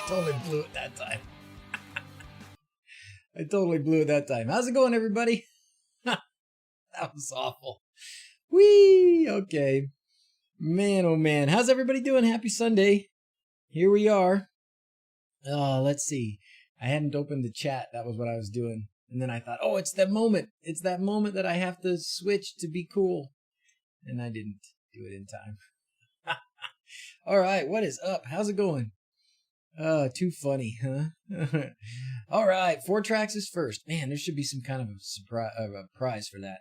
Totally blew it that time. I totally blew it that time. How's it going, everybody? That was awful. Whee! Okay. Man, oh man. How's everybody doing? Happy Sunday. Here we are. Let's see. I hadn't opened the chat. That was what I was doing. And then I thought, oh, it's that moment. It's that moment that I have to switch to be cool. And I didn't do it in time. All right. What is up? How's it going? Too funny, huh? All right. 4 tracks is first. Man, there should be some kind of a surprise, a prize for that.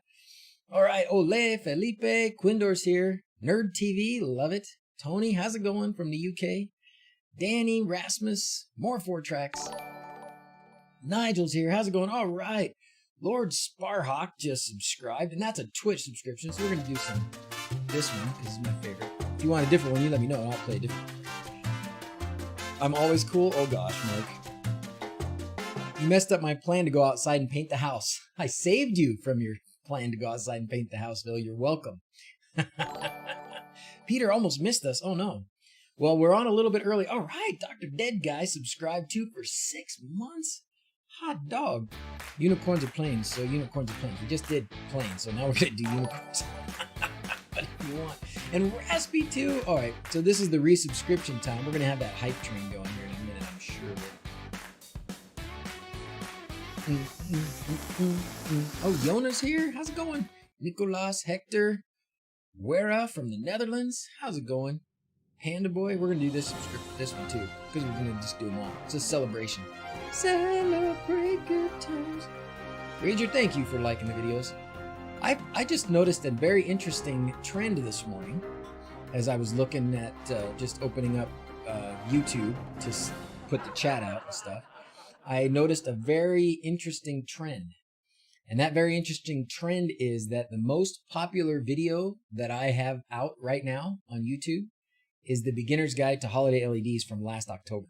All right. Ole, Felipe, Quindor's here. Nerd TV, love it. Tony, how's it going from the UK? Danny, Rasmus, more 4 tracks. Nigel's here. How's it going? All right. Lord Sparhawk just subscribed, and that's a Twitch subscription, so we're going to do this one because it's my favorite. If you want a different one, you let me know, and I'll play a different one. I'm always cool. Oh gosh, Mark. You messed up my plan to go outside and paint the house. I saved you from your plan to go outside and paint the house, Phil. You're welcome. Peter almost missed us. Oh no. Well, we're on a little bit early. All right, Dr. Dead Guy subscribed to for 6 months. Hot dog. Unicorns are planes, so unicorns are planes. We just did planes, so now we're going to do unicorns. But if you want. And Raspy too. All right, so this is the resubscription time. We're going to have that hype train going here in a minute, I'm sure of it. Oh, Jonas here. How's it going? Nicolas, Hector, Wera from the Netherlands. How's it going? Panda Boy. We're going to do this one too, because we're going to just do them all. It's a celebration. Celebrate good times. Ranger, thank you for liking the videos. I just noticed a very interesting trend this morning as I was looking at just opening up YouTube to put the chat out and stuff. I noticed a very interesting trend. And that very interesting trend is that the most popular video that I have out right now on YouTube is the Beginner's Guide to Holiday LEDs from last October.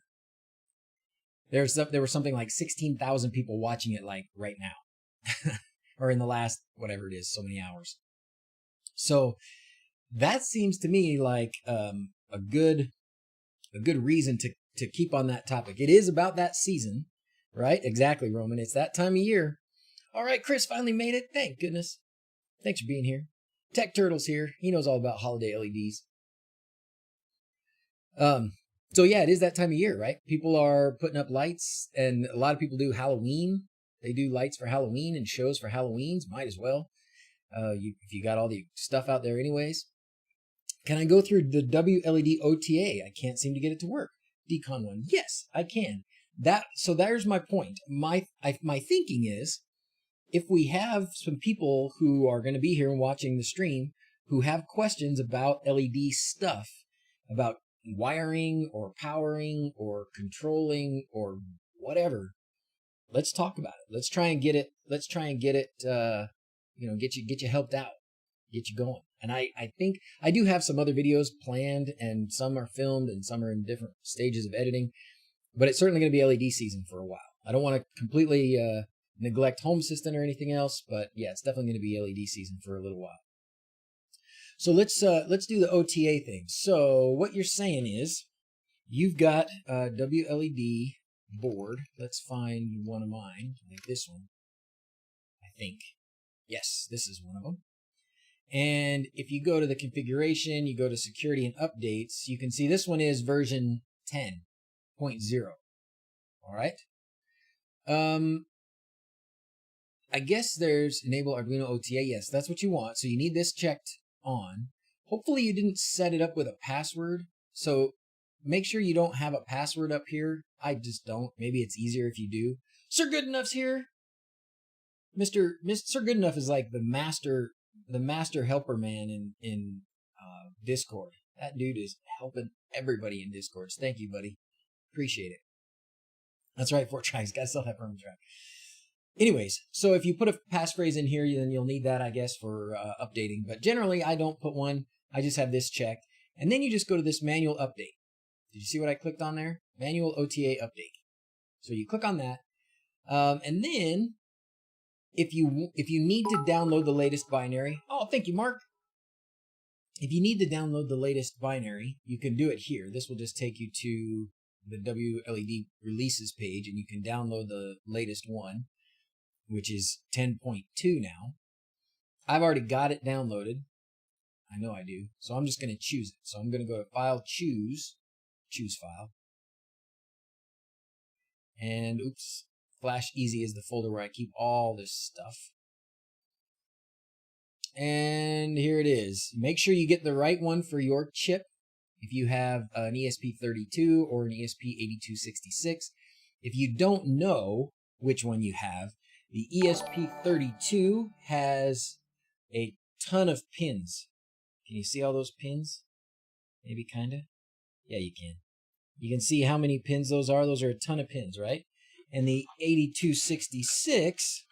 There were something like 16,000 people watching it like right now. Or in the last, whatever it is, so many hours. So that seems to me like a good reason to keep on that topic. It is about that season, right? Exactly, Roman. It's that time of year. All right, Chris finally made it. Thank goodness. Thanks for being here. Tech Turtle's here. He knows all about holiday LEDs. So yeah, it is that time of year, right? People are putting up lights, and a lot of people do Halloween. They do lights for Halloween and shows for Halloweens. Might as well. If you got all the stuff out there anyways. Can I go through the wLED OTA? I can't seem to get it to work. Decon 1. Yes, I can. So there's my point. My thinking is, if we have some people who are going to be here and watching the stream who have questions about LED stuff, about wiring or powering or controlling or whatever, let's talk about it. Let's try and get it. Get you helped out, get you going. And I think I do have some other videos planned, and some are filmed and some are in different stages of editing, but it's certainly going to be LED season for a while. I don't want to completely neglect Home Assistant or anything else, but yeah, it's definitely going to be LED season for a little while. So let's do the OTA thing. So what you're saying is you've got a wLED board. Let's find one of mine, like this one. I think. Yes, this is one of them. And if you go to the configuration, you go to security and updates, you can see this one is version 10.0. All right. I guess there's enable Arduino OTA. Yes, that's what you want. So you need this checked on. Hopefully you didn't set it up with a password. So make sure you don't have a password up here. I just don't. Maybe it's easier if you do. Sir Goodenough's here. Mr. Sir Goodenough is like the master helper man in Discord. That dude is helping everybody in Discord. Thank you, buddy. Appreciate it. That's right, 4 tracks. Gotta sell that perma track. Anyways, so if you put a passphrase in here, then you'll need that, I guess, for updating. But generally, I don't put one. I just have this checked. And then you just go to this manual update. Did you see what I clicked on there? Manual OTA update. So you click on that. And then if you need to download the latest binary, oh, thank you, Mark. If you need to download the latest binary, you can do it here. This will just take you to the wLED releases page, and you can download the latest one, which is 10.2 now. I've already got it downloaded. I know I do. So I'm just going to choose it. So I'm going to go to File, Choose File. And oops, Flash Easy is the folder where I keep all this stuff. And here it is. Make sure you get the right one for your chip. If you have an ESP32 or an ESP8266. If you don't know which one you have, the ESP32 has a ton of pins. Can you see all those pins? Maybe kinda? Yeah, you can. You can see how many pins those are. Those are a ton of pins, right? And the 8266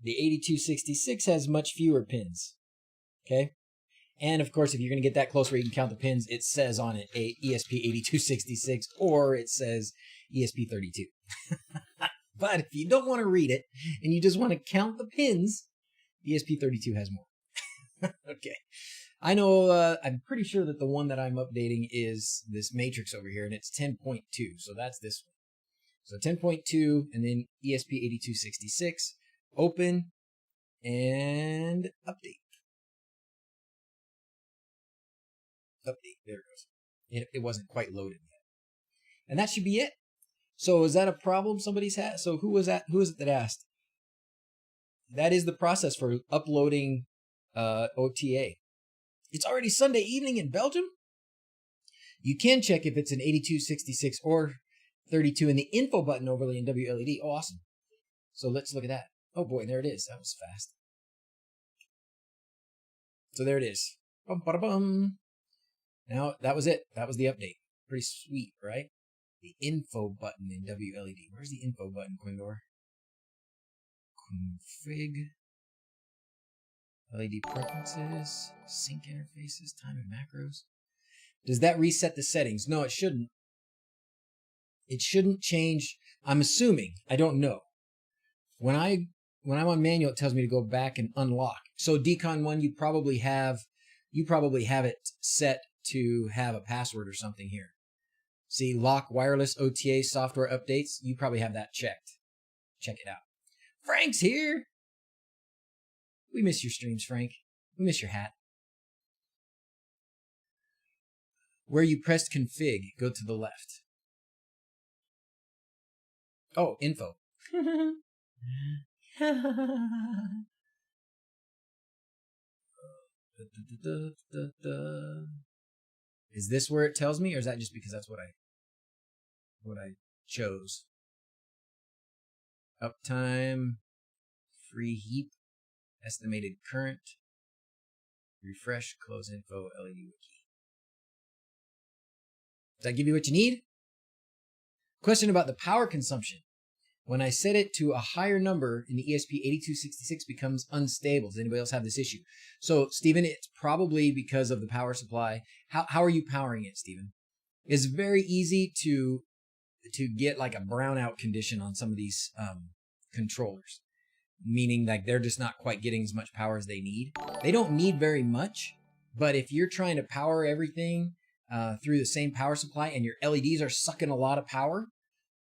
the 8266 has much fewer pins. Okay? And of course, if you're going to get that close where you can count the pins, it says on it a ESP8266 or it says ESP32. But if you don't want to read it and you just want to count the pins, ESP32 has more. Okay. I know, I'm pretty sure that the one that I'm updating is this matrix over here, and it's 10.2. So that's this one. So 10.2 and then ESP8266. Open and update. Update. There it goes. It wasn't quite loaded yet. And that should be it. So is that a problem somebody's had? So who was that? Who is it that asked? That is the process for uploading OTA. It's already Sunday evening in Belgium. You can check if it's an 8266 or 32 in the info button overlay in wLED. Oh, awesome. So let's look at that. Oh boy, there it is. That was fast. So there it is. Bum, bada, bum. Now, that was it. That was the update. Pretty sweet, right? The info button in wLED. Where's the info button, Quindor? Config. LED preferences. Sync interfaces. Time and macros. Does that reset the settings? No, it shouldn't. It shouldn't change. I'm assuming. I don't know. When I'm on manual, it tells me to go back and unlock. So Decon1, you probably have it set to have a password or something here. See, lock wireless OTA software updates. You probably have that checked. Check it out. Frank's here. We miss your streams, Frank. We miss your hat. Where you pressed config, go to the left. Oh, info. Is this where it tells me, or is that just because that's what I chose? Uptime, free heap, estimated current, refresh, close info, LED wiki. Does that give you what you need? Question about the power consumption. When I set it to a higher number in the ESP8266 becomes unstable. Does anybody else have this issue? So, Stephen, it's probably because of the power supply. How are you powering it, Stephen? It's very easy to get like a brownout condition on some of these controllers, meaning like they're just not quite getting as much power as they need. They don't need very much, but if you're trying to power everything through the same power supply and your LEDs are sucking a lot of power,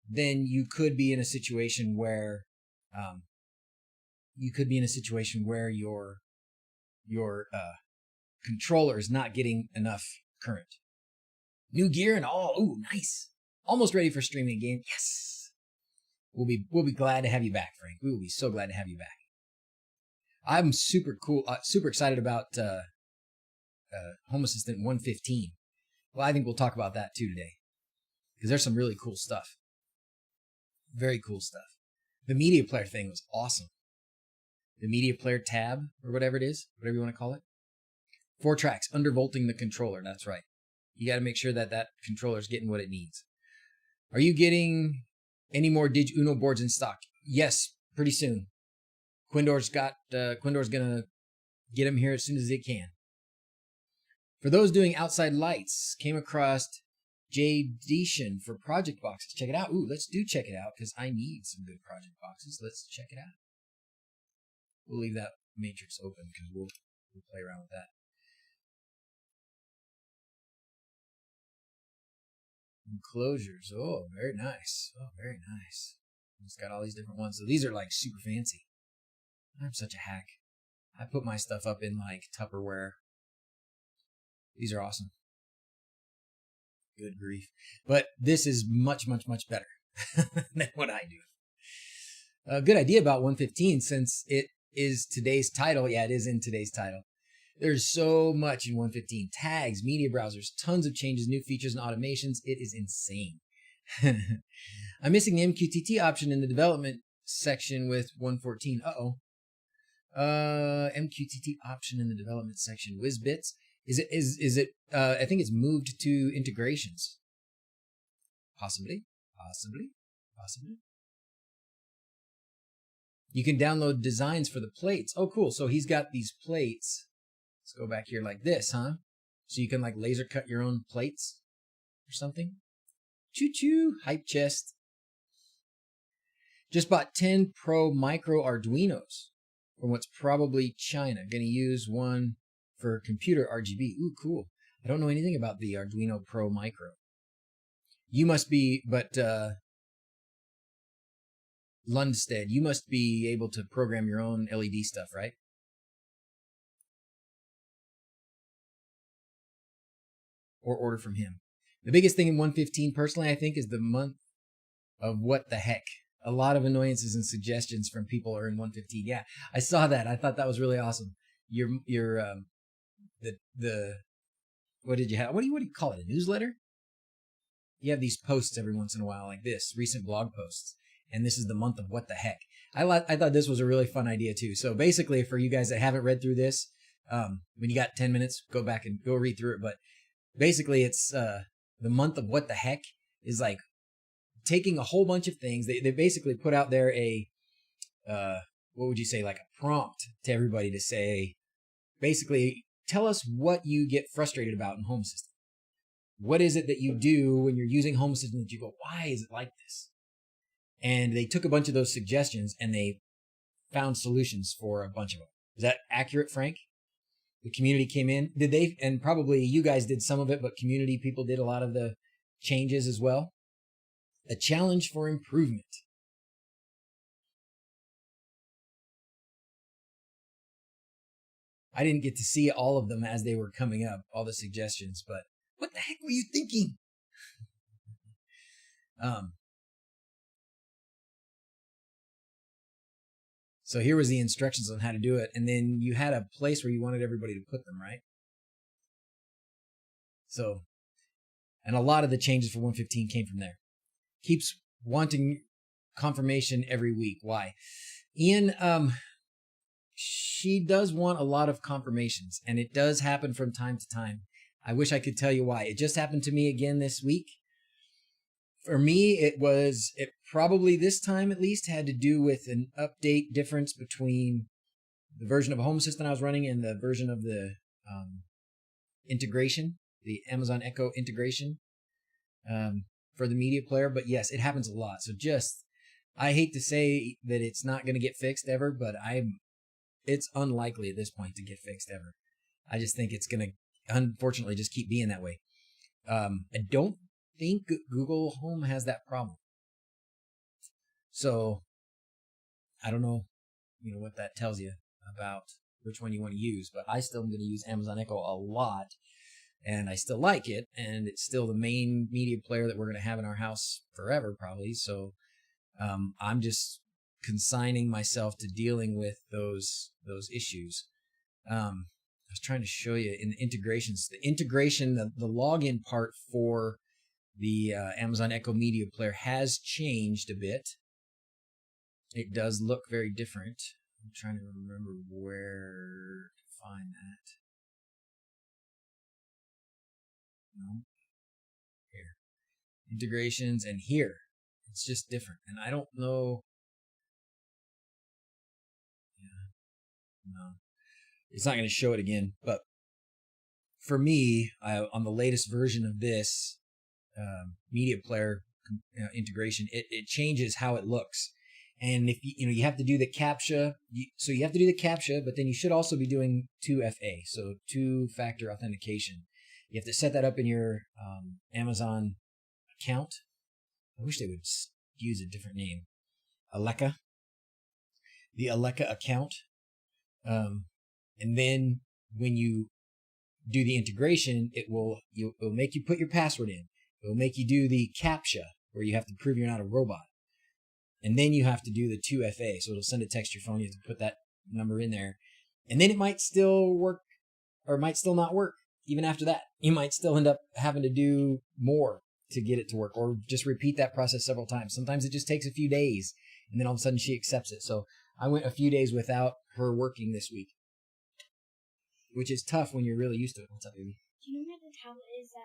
then you could be in a situation where your controller is not getting enough current. New gear and all. Ooh, nice. Almost ready for streaming again. Yes. We'll be glad to have you back, Frank. We will be so glad to have you back. I'm super excited about Home Assistant 115. Well, I think we'll talk about that too today, because there's some really cool stuff. Very cool stuff. The media player thing was awesome. The media player tab, or whatever it is, whatever you want to call it. 4 tracks, undervolting the controller. That's right. You got to make sure that that controller is getting what it needs. Are you getting any more Dig Uno boards in stock? Yes, pretty soon. Quindor's going to get them here as soon as they can. For those doing outside lights, came across JDtion for project boxes. Check it out. Ooh, let's check it out because I need some good project boxes. Let's check it out. We'll leave that matrix open because we'll play around with that. Enclosures. Oh, very nice. Oh, very nice. It's got all these different ones. So these are like super fancy. I'm such a hack. I put my stuff up in like Tupperware. These are awesome. Good grief. But this is much, much, much better than what I do. A good idea about 115 since it is today's title. Yeah, it is in today's title. There's so much in 115. Tags, media browsers, tons of changes, new features and automations. It is insane. I'm missing the MQTT option in the development section with 114. MQTT option in the development section. WizBits. Is it I think it's moved to integrations. Possibly. You can download designs for the plates. Oh, cool. So he's got these plates. Let's go back here like this, huh? So you can like laser cut your own plates or something. Choo-choo. Hype chest. Just bought 10 Pro Micro Arduinos from what's probably China. Gonna use one for computer RGB. Ooh, cool. I don't know anything about the Arduino Pro Micro. You must be, but Lundstedt, you must be able to program your own LED stuff, right? Or order from him. The biggest thing in 115, personally, I think, is the month of what the heck. A lot of annoyances and suggestions from people are in 115. Yeah, I saw that. I thought that was really awesome. What did you have? What do you call it? A newsletter? You have these posts every once in a while, like this, recent blog posts. And this is the month of what the heck. I thought this was a really fun idea too. So basically, for you guys that haven't read through this, when you got 10 minutes, go back and go read through it. But basically, it's the month of what the heck is like taking a whole bunch of things. They basically put out there a, what would you say, like a prompt to everybody to say, basically, tell us what you get frustrated about in Home Assistant. What is it that you do when you're using Home Assistant that you go, why is it like this? And they took a bunch of those suggestions and they found solutions for a bunch of them. Is that accurate, Frank? The community came in. Did they? And probably you guys did some of it, but community people did a lot of the changes as well. A challenge for improvement. I didn't get to see all of them as they were coming up, all the suggestions, but what the heck were you thinking? So here was the instructions on how to do it. And then you had a place where you wanted everybody to put them, right? So, and a lot of the changes for 115 came from there. Keeps wanting confirmation every week. Why? Ian, she does want a lot of confirmations, and it does happen from time to time. I wish I could tell you why. It just happened to me again this week. For me, it probably this time at least had to do with an update difference between the version of Home Assistant I was running and the version of the integration, the Amazon Echo integration for the media player. But yes, it happens a lot. So I hate to say that it's not going to get fixed ever, but it's unlikely at this point to get fixed ever. I just think it's going to, unfortunately, just keep being that way. I don't think Google Home has that problem. So I don't know, what that tells you about which one you want to use, but I still am going to use Amazon Echo a lot, and I still like it, and it's still the main media player that we're going to have in our house forever, probably. So I'm just consigning myself to dealing with those issues. I was trying to show you in the integrations, the login part for the Amazon Echo Media Player has changed a bit. It does look very different. I'm trying to remember where to find that. No. Here. Integrations, and here. It's just different. And I don't know. Yeah. No. It's not going to show it again. But for me, on the latest version of this, media player integration, it changes how it looks. And if you have to do the CAPTCHA, so you have to do the CAPTCHA, but then you should also be doing 2FA, so two-factor authentication. You have to set that up in your Amazon account. I wish they would use a different name. Alexa. The Alexa account. And then when you do the integration, it'll make you put your password in. It will make you do the CAPTCHA, where you have to prove you're not a robot. And then you have to do the 2FA. So it'll send a text to your phone. You have to put that number in there. And then it might still work, or it might still not work. Even after that, you might still end up having to do more to get it to work, or just repeat that process several times. Sometimes it just takes a few days, and then all of a sudden she accepts it. So I went a few days without her working this week, which is tough when you're really used to it. What's up, baby? Do you know what the tablet is the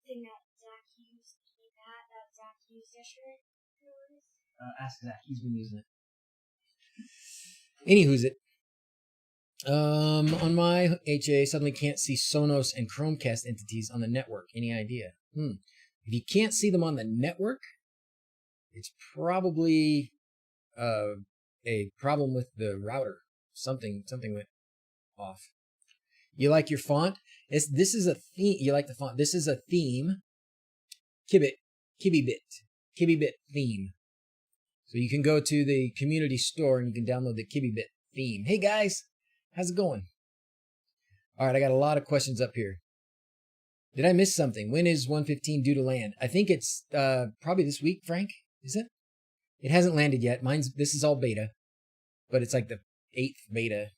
thing that Zach used, that Zach used yesterday? Ask Zach. He's been using it. Anywho's it. On my HA, suddenly can't see Sonos and Chromecast entities on the network. Any idea? If you can't see them on the network, it's probably a problem with the router. Something went off. You like your font? This is a theme. You like the font? This is a theme. Kibibit theme. So you can go to the community store and you can download the Kibibit theme. Hey guys, how's it going? All right, I got a lot of questions up here. Did I miss something? When is 115 due to land? I think it's probably this week, Frank. Is it? It hasn't landed yet. This is all beta, but it's like the 8th beta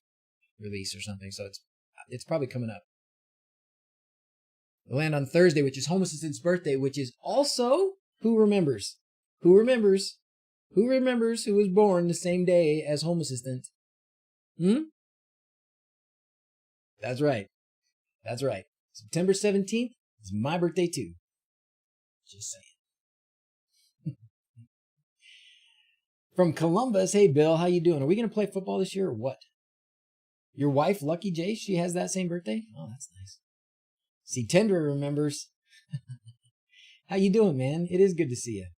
release or something. So it's probably coming up. It'll land on Thursday, which is Home Assistant's birthday, which is also who remembers? Who remembers who was born the same day as Home Assistant? That's right. September 17th is my birthday too. Just saying. From Columbus, hey Bill, how you doing? Are we going to play football this year or what? Your wife, Lucky J, she has that same birthday? Oh, that's nice. See, Tendra remembers. How you doing, man? It is good to see you.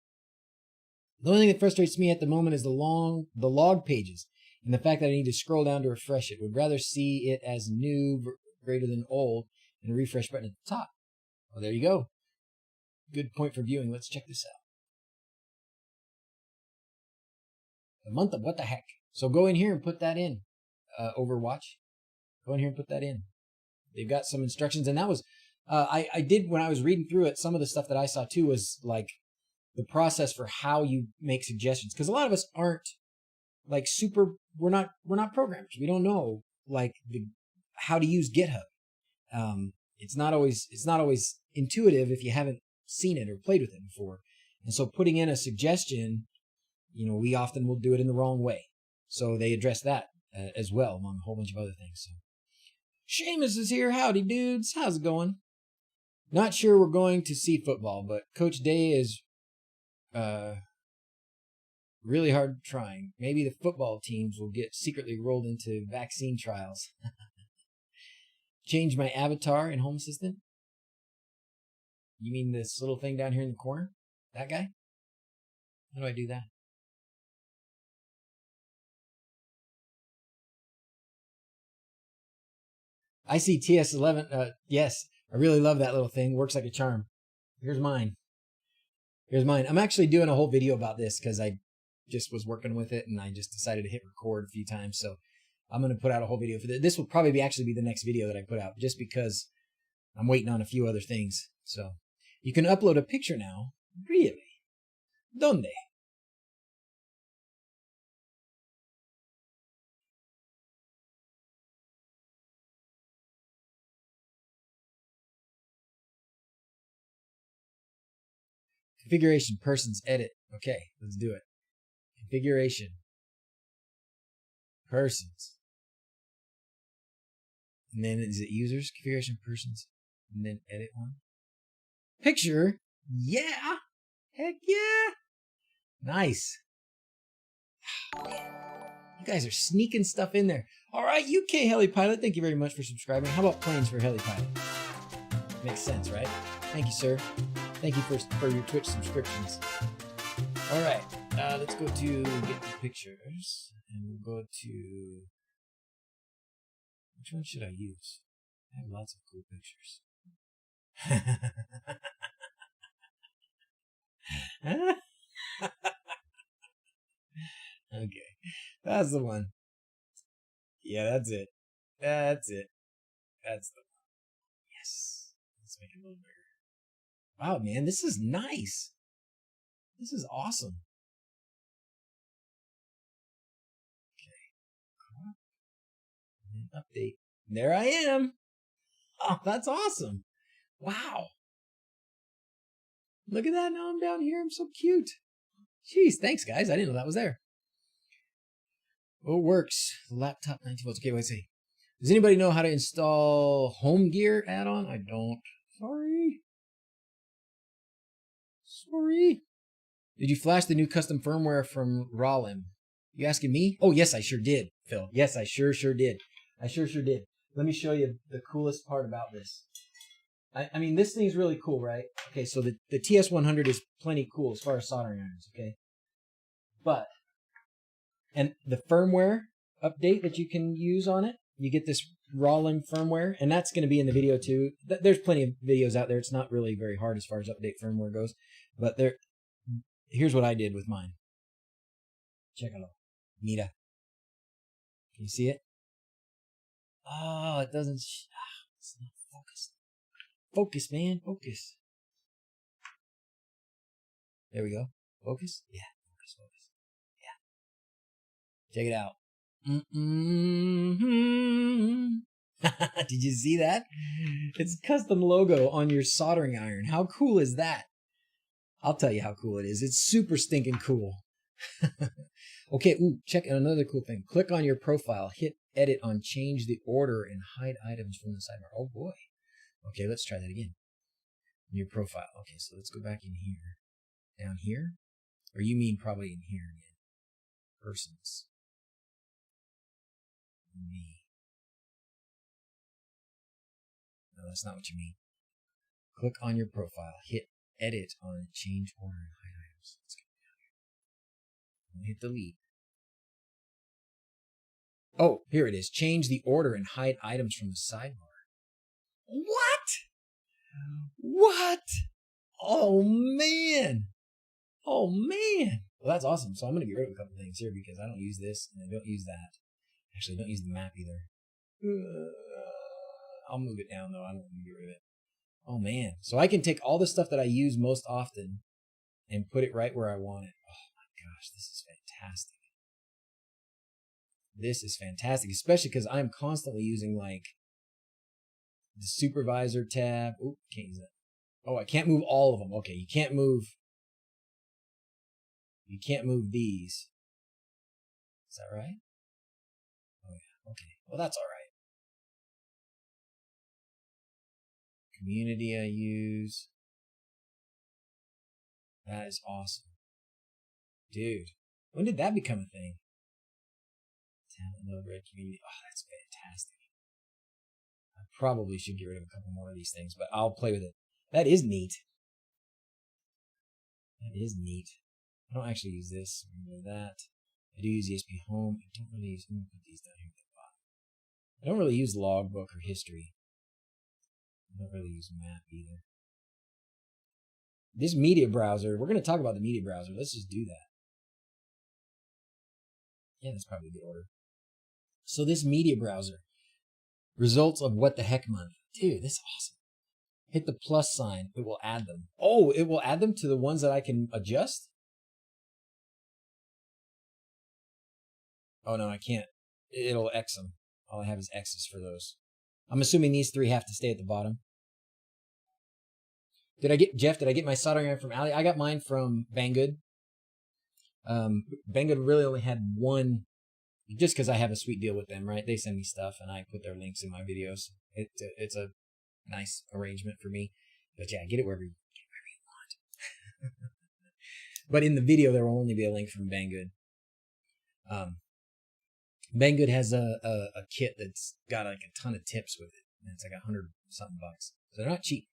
The only thing that frustrates me at the moment is the log pages and the fact that I need to scroll down to refresh it. Would rather see it as new greater than old and a refresh button at the top. Well, there you go. Good point for viewing. Let's check this out. The month of what the heck. So go in here and put that in. Overwatch. Go in here and put that in. They've got some instructions, and that was I did when I was reading through it. Some of the stuff that I saw too was like the process for how you make suggestions, because a lot of us aren't like we're not programmers. We don't know like how to use GitHub. It's not always intuitive if you haven't seen it or played with it before. And so putting in a suggestion, we often will do it in the wrong way. So they address that as well, among a whole bunch of other things. So Seamus is here. Howdy, dudes. How's it going? Not sure we're going to see football, but Coach Day is really hard trying. Maybe the football teams will get secretly rolled into vaccine trials. Change my avatar in Home Assistant? You mean this little thing down here in the corner? That guy? How do I do that? I see TS100. Yes, I really love that little thing. Works like a charm. Here's mine. I'm actually doing a whole video about this because I just was working with it and I just decided to hit record a few times. So I'm going to put out a whole video for this. This will probably actually be the next video that I put out, just because I'm waiting on a few other things. So you can upload a picture now. Really? ¿Dónde? Configuration, persons, edit. Okay, let's do it. Configuration, persons. And then is it users? Configuration, persons. And then edit one. Picture. Yeah. Heck yeah. Nice. You guys are sneaking stuff in there. All right, UK Heli Pilot. Thank you very much for subscribing. How about planes for Heli Pilot? Makes sense, right? Thank you, sir. Thank you for your Twitch subscriptions. All right, let's go to get the pictures, and we'll go to, which one should I use? I have lots of cool pictures. Okay, that's the one. Yeah, that's it. That's it. That's the one. Yes. Let's make it a little bigger. Wow, man, this is nice. This is awesome. Okay. And update. There I am. Oh, that's awesome. Wow. Look at that. Now I'm down here. I'm so cute. Jeez, thanks, guys. I didn't know that was there. Oh, it works. Laptop 19 volts. Okay, wait, see. Does anybody know how to install home gear add-on? I don't. Sorry. Sorry. Did you flash the new custom firmware from Rollin? You asking me? Oh, yes, I sure did, Phil. Yes, I sure did. I sure did. Let me show you the coolest part about this. I mean, this thing's really cool, right? Okay, so the TS100 is plenty cool as far as soldering irons, okay? But, and the firmware update that you can use on it, you get this Rollin firmware, and that's going to be in the video too. There's plenty of videos out there. It's not really very hard as far as update firmware goes, but here's what I did with mine. Check it out. Mira. Can you see it? Oh, it doesn't. It's not focused. Focus, man. Focus. There we go. Focus? Yeah. Focus. Yeah. Check it out. Did you see that? It's custom logo on your soldering iron. How cool is that? I'll tell you how cool it is. It's super stinking cool. Okay, check out another cool thing. Click on your profile, hit edit on change the order, and hide items from the sidebar. Oh boy. Okay, let's try that again. Your profile. Okay, so let's go back in here. Down here? Or you mean probably in here again. Persons. Me. No, that's not what you mean. Click on your profile, hit edit on change order and hide items. Let's go down here. Hit delete. Oh, here it is. Change the order and hide items from the sidebar. What? What? Oh, man. Oh, man. Well, that's awesome. So I'm going to get rid of a couple things here because I don't use this and I don't use that. Actually, I don't use the map either. I'll move it down, though. I don't want to get rid of it. Oh, man. So I can take all the stuff that I use most often and put it right where I want it. Oh, my gosh. This is fantastic. This is fantastic, especially because I'm constantly using, like, the supervisor tab. Oop, can't use that. Oh, I can't move all of them. Okay, you can't move these. Is that right? Oh, yeah. Okay. Well, that's all right. Community I use. That is awesome. Dude, when did that become a thing? Talent mode, red community. Oh, that's fantastic. I probably should get rid of a couple more of these things, but I'll play with it. That is neat. That is neat. I don't actually use this. Remember that. I do use ESP Home. I don't really use. I'm gonna put these down here at the bottom. I don't really use logbook or history. I don't really use map either. This media browser, we're going to talk about the media browser. Let's just do that. Yeah, that's probably a good order. So this media browser, results of what the heck month. Dude, that's awesome. Hit the plus sign. It will add them. Oh, it will add them to the ones that I can adjust? Oh, no, I can't. It'll X them. All I have is X's for those. I'm assuming these three have to stay at the bottom. Did I get my soldering iron from Ali? I got mine from Banggood. Banggood really only had one, just because I have a sweet deal with them, right? They send me stuff and I put their links in my videos. It's a nice arrangement for me. But yeah, get it wherever you want. But in the video, there will only be a link from Banggood. Banggood has a kit that's got like a ton of tips with it. And it's like $100 something. So they're not cheap.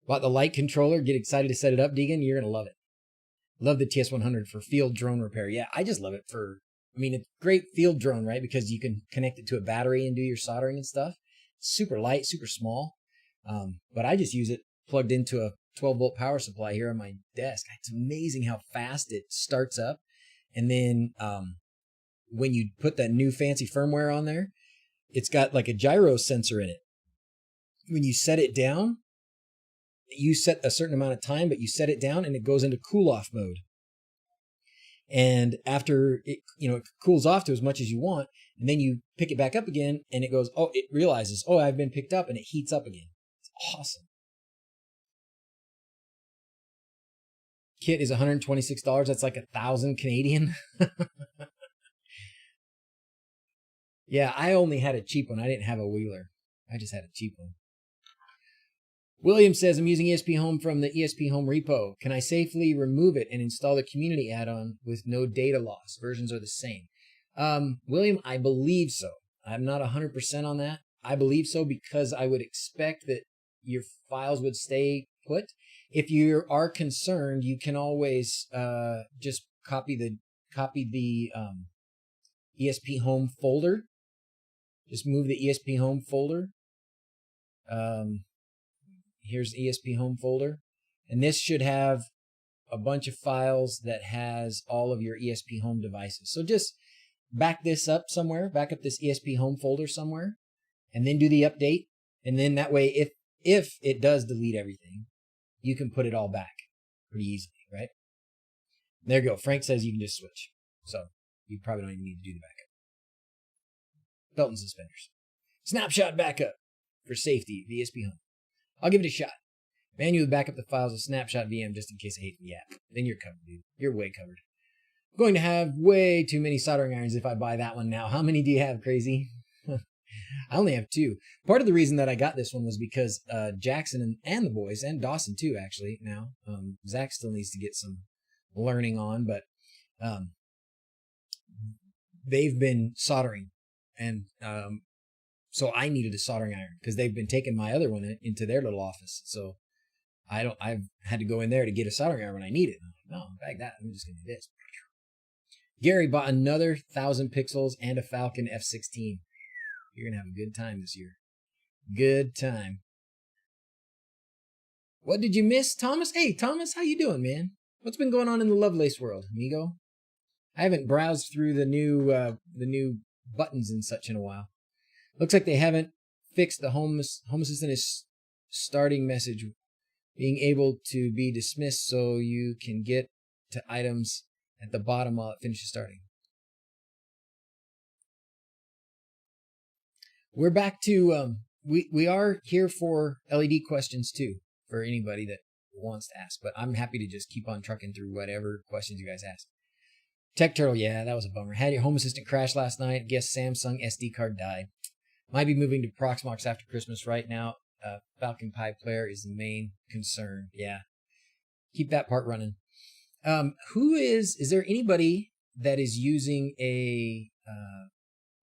Bought the light controller. Get excited to set it up, Deegan. You're going to love it. Love the TS100 for field drone repair. Yeah, I just love it for, I mean, it's great field drone, right? Because you can connect it to a battery and do your soldering and stuff. Super light, super small. But I just use it plugged into a 12-volt power supply here on my desk. It's amazing how fast it starts up. And then when you put that new fancy firmware on there, it's got like a gyro sensor in it. When you set it down, you set a certain amount of time, but you set it down and it goes into cool off mode. And after it, it cools off to as much as you want, and then you pick it back up again and it goes, oh, it realizes, oh, I've been picked up, and it heats up again. It's awesome. Kit is $126. That's like 1,000 Canadian. Yeah, I only had a cheap one. I didn't have a Wheeler. I just had a cheap one. William says, I'm using ESP Home from the ESP Home repo. Can I safely remove it and install the community add-on with no data loss? Versions are the same. William, I believe so. I'm not 100% on that. I believe so because I would expect that your files would stay put. If you are concerned, you can always just copy the ESP Home folder. Just move the ESP Home folder. Here's the ESP Home folder. And this should have a bunch of files that has all of your ESP Home devices. So just back this up somewhere, back up this ESP Home folder somewhere, and then do the update. And then that way, if it does delete everything, you can put it all back pretty easily, right? There you go. Frank says you can just switch. So you probably don't even need to do the backup. Belt and suspenders. Snapshot backup for safety, ESP Home. I'll give it a shot. Manually back up the files with Snapshot VM just in case I hate the app. Then you're covered, dude. You're way covered. I'm going to have way too many soldering irons if I buy that one now. How many do you have, Crazy? I only have 2. Part of the reason that I got this one was because Jackson and the boys, and Dawson too, actually, now. Zach still needs to get some learning on, but they've been soldering. And so I needed a soldering iron because they've been taking my other one into their little office. So I've had to go in there to get a soldering iron when I need it. No, bag that. I'm just going to do this. Gary bought another 1,000 pixels and a Falcon F16. You're going to have a good time this year. Good time. What did you miss, Thomas? Hey, Thomas, how you doing, man? What's been going on in the Lovelace world, amigo? I haven't browsed through the new buttons and such in a while. Looks like they haven't fixed the Home Assistant is starting message being able to be dismissed so you can get to items at the bottom while it finishes starting. We're back to, we are here for LED questions too, for anybody that wants to ask, but I'm happy to just keep on trucking through whatever questions you guys ask. Tech Turtle, yeah, that was a bummer. Had your Home Assistant crash last night. Guess Samsung SD card died. Might be moving to Proxmox after Christmas right now. Falcon Pi player is the main concern. Yeah. Keep that part running. Is there anybody that is using a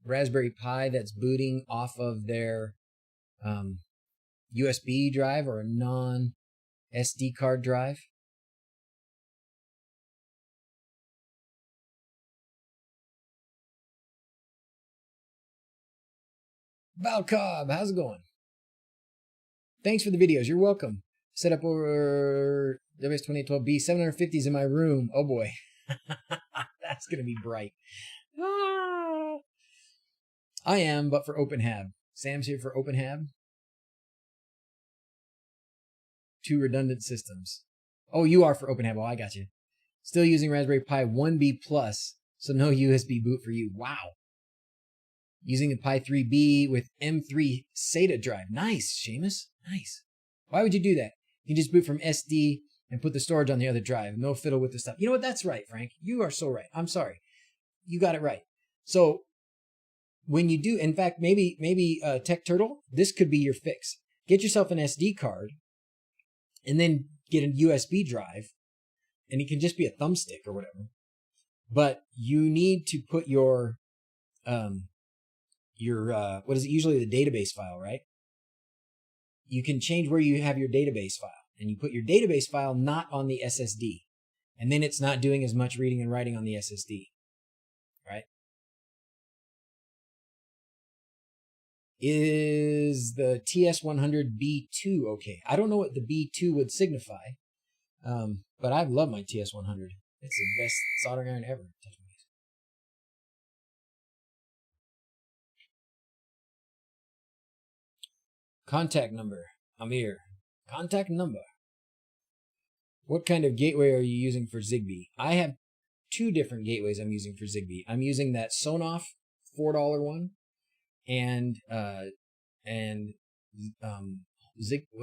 Raspberry Pi that's booting off of their USB drive or a non-SD card drive? Val Cobb, how's it going? Thanks for the videos. You're welcome. Set up over WS2812B. 750s in my room. Oh boy. That's going to be bright. Ah. I am, but for OpenHab. Sam's here for OpenHab. 2 redundant systems. Oh, you are for OpenHab. Oh, I got you. Still using Raspberry Pi 1B Plus, so no USB boot for you. Wow. Using a Pi 3B with M3 SATA drive. Nice, Seamus. Nice. Why would you do that? You just boot from SD and put the storage on the other drive. No fiddle with the stuff. You know what? That's right, Frank. You are so right. I'm sorry. You got it right. So when you do, in fact, maybe Tech Turtle, this could be your fix. Get yourself an SD card and then get a USB drive, and it can just be a thumbstick or whatever. But you need to put your what is it? Usually the database file, right? You can change where you have your database file. and you put your database file not on the SSD. And then it's not doing as much reading and writing on the SSD, right? Is the TS100 B2 okay? I don't know what the B2 would signify, but I love my TS100. It's the best soldering iron ever. Contact number. Amir. Contact number. What kind of gateway are you using for Zigbee? I have two different gateways I'm using for Zigbee. I'm using that Sonoff $4 one, and what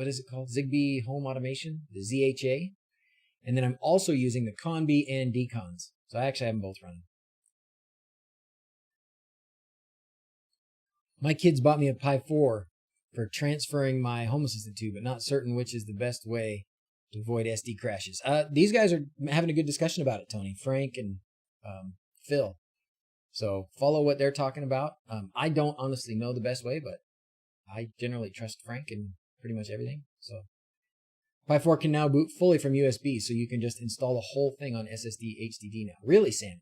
is it called? Zigbee Home Automation, the ZHA. And then I'm also using the Conbee and Decons. So I actually have them both running. My kids bought me a Pi 4 for transferring my Home Assistant to, but not certain which is the best way to avoid SD crashes. These guys are having a good discussion about it, Tony, Frank, and Phil. So follow what they're talking about. I don't honestly know the best way, but I generally trust Frank in pretty much everything. So Pi 4 can now boot fully from USB, so you can just install the whole thing on SSD HDD now. Really, Sam?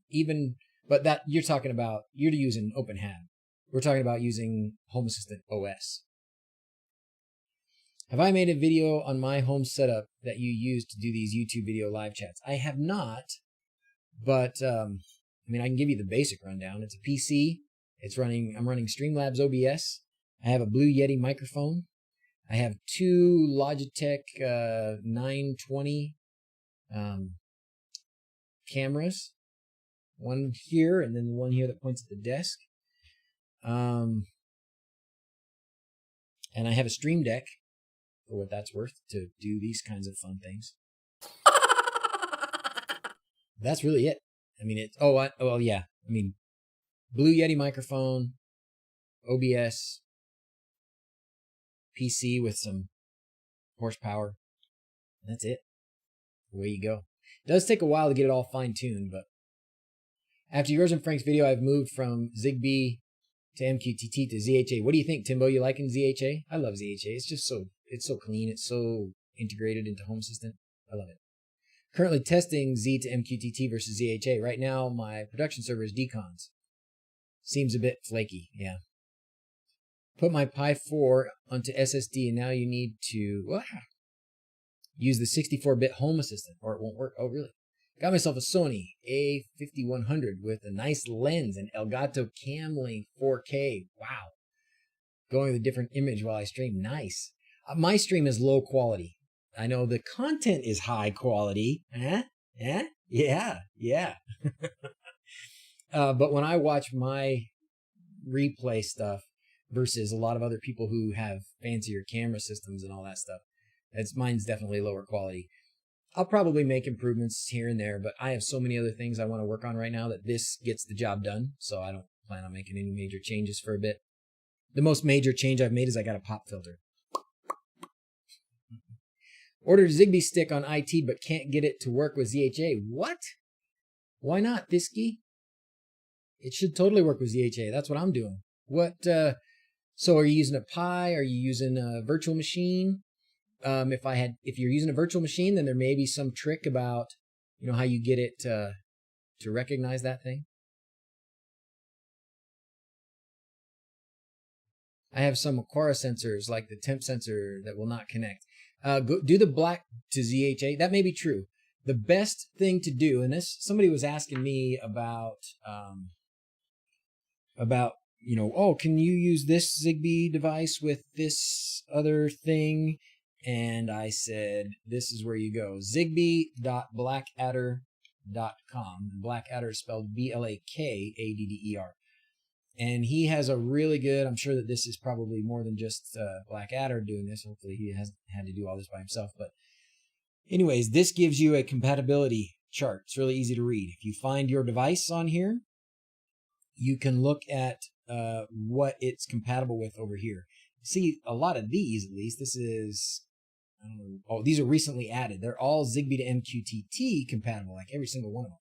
But that you're talking about, you're using OpenHAB. We're talking about using Home Assistant OS. Have I made a video on my home setup that you use to do these YouTube video live chats? I have not, but I can give you the basic rundown. It's a PC. I'm running Streamlabs OBS. I have a Blue Yeti microphone. I have two Logitech 920 cameras. One here and then the one here that points at the desk. And I have a Stream Deck, for what that's worth, to do these kinds of fun things. That's really it. Blue Yeti microphone, OBS, PC with some horsepower. That's it. Away you go. It does take a while to get it all fine-tuned, but after yours and Frank's video, I've moved from Zigbee to MQTT to ZHA. What do you think, Timbo? You liking ZHA? I love ZHA. It's so clean. It's so integrated into Home Assistant. I love it. Currently testing Z to MQTT versus ZHA. Right now, my production server is Decons. Seems a bit flaky, yeah. Put my Pi 4 onto SSD, and now you need to use the 64-bit Home Assistant, or it won't work. Oh, really? Got myself a Sony A5100 with a nice lens and Elgato Cam Link 4K. Wow. Going with a different image while I stream. Nice. My stream is low quality. I know the content is high quality. Yeah. But when I watch my replay stuff versus a lot of other people who have fancier camera systems and all that stuff, mine's definitely lower quality. I'll probably make improvements here and there, but I have so many other things I want to work on right now that this gets the job done, so I don't plan on making any major changes for a bit. The most major change I've made is I got a pop filter. Ordered a Zigbee stick on IT, but can't get it to work with ZHA. What? Why not, Thisky? It should totally work with ZHA. That's what I'm doing. So are you using a Pi? Are you using a virtual machine? If you're using a virtual machine, then there may be some trick about, how you get it to recognize that thing. I have some Aquara sensors like the temp sensor that will not connect. Do the black to ZHA. That may be true. The best thing to do, and somebody was asking me about, can you use this Zigbee device with this other thing? And I said, this is where you go. Zigbee.blackadder.com. Blackadder is spelled BLAKADDER. And he has a really good, I'm sure that this is probably more than just Blackadder doing this. Hopefully he hasn't had to do all this by himself. But anyways, this gives you a compatibility chart. It's really easy to read. If you find your device on here, you can look at what it's compatible with over here. See, a lot of these, at least, this is, these are recently added. They're all Zigbee to MQTT compatible, like every single one of them.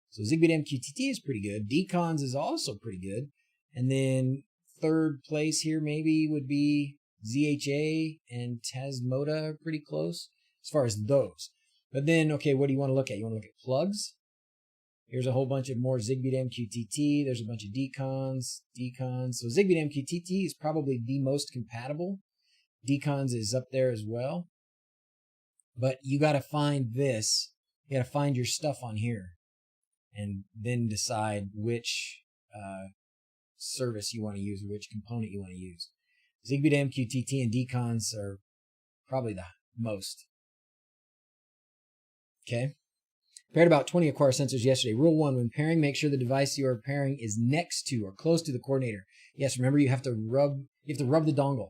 So Zigbee to MQTT is pretty good. Decons is also pretty good. And then third place here maybe would be ZHA and Tasmota are pretty close. as far as those. But then, okay, what do you want to look at? You want to look at plugs? Here's a whole bunch of more Zigbee to MQTT. There's a bunch of decons. So Zigbee to MQTT is probably the most compatible. Decons is up there as well. But you got to find this. You got to find your stuff on here. And then decide which service you want to use or which component you want to use. Zigbee to MQTT and decons are probably the most. Okay. Paired about 20 Aquara sensors yesterday. Rule 1, when pairing, make sure the device you are pairing is next to or close to the coordinator. Yes, remember you have to rub the dongle.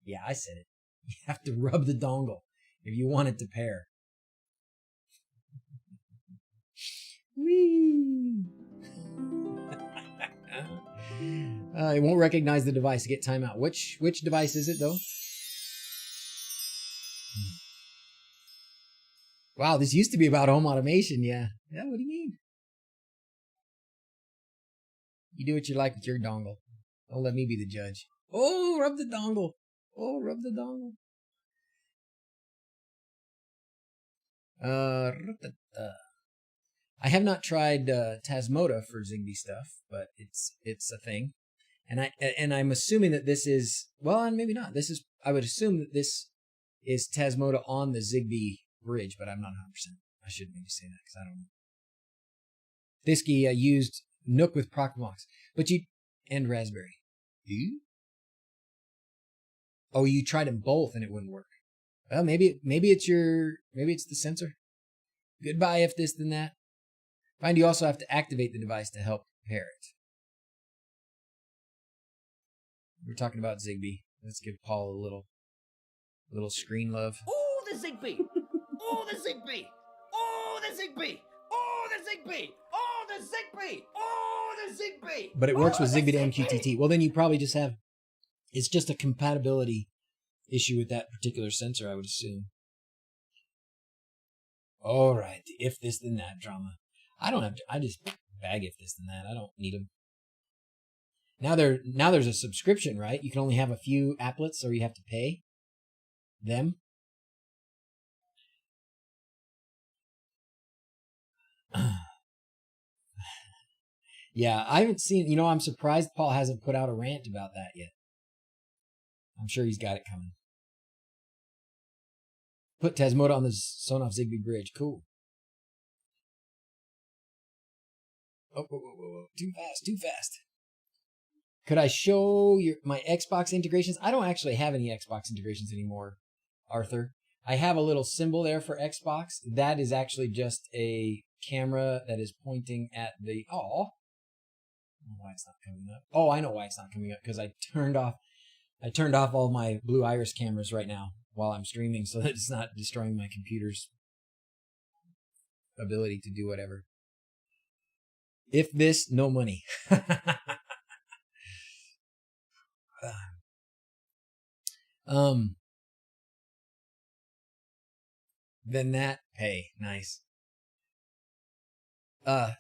Yeah, I said it. You have to rub the dongle if you want it to pair. Whee! It won't recognize the device. Get timeout. Which device is it though? Wow, this used to be about home automation. Yeah. Yeah. What do you mean? You do what you like with your dongle. Don't let me be the judge. Oh, rub the dongle. Oh, rub the dongle. I have not tried Tasmota for Zigbee stuff, but it's a thing, and I'm assuming that this is, well, and maybe not. I would assume that this is Tasmota on the Zigbee bridge, but I'm not 100%. I should maybe say that because I don't know. Thisky used Nook with Proxmox, and Raspberry. Oh, you tried them both and it wouldn't work. Well, maybe it's the sensor. Goodbye, if this, then that. Find you also have to activate the device to help pair it. We're talking about Zigbee. Let's give Paul a little screen love. Oh, the Zigbee! Oh, the Zigbee! Oh, the Zigbee! Oh, the Zigbee! Oh, the Zigbee! Oh, the Zigbee! But it works with Zigbee to MQTT. Well, then you probably just have, it's just a compatibility issue with that particular sensor, I would assume. All right, if this then that drama. I just bag if this then that. I don't need them. Now there's a subscription, right? You can only have a few applets or you have to pay them. Yeah, I haven't seen, I'm surprised Paul hasn't put out a rant about that yet. I'm sure he's got it coming. Put Tasmota on the Sonoff Zigbee bridge. Cool. Oh, whoa. Too fast. Could I show my Xbox integrations? I don't actually have any Xbox integrations anymore, Arthur. I have a little symbol there for Xbox. That is actually just a camera that is pointing at the... I don't know why it's not coming up. Oh, I know why it's not coming up. Because I turned off all my Blue Iris cameras right now while I'm streaming so that it's not destroying my computer's ability to do whatever. If this, no money. Then that pay. Nice.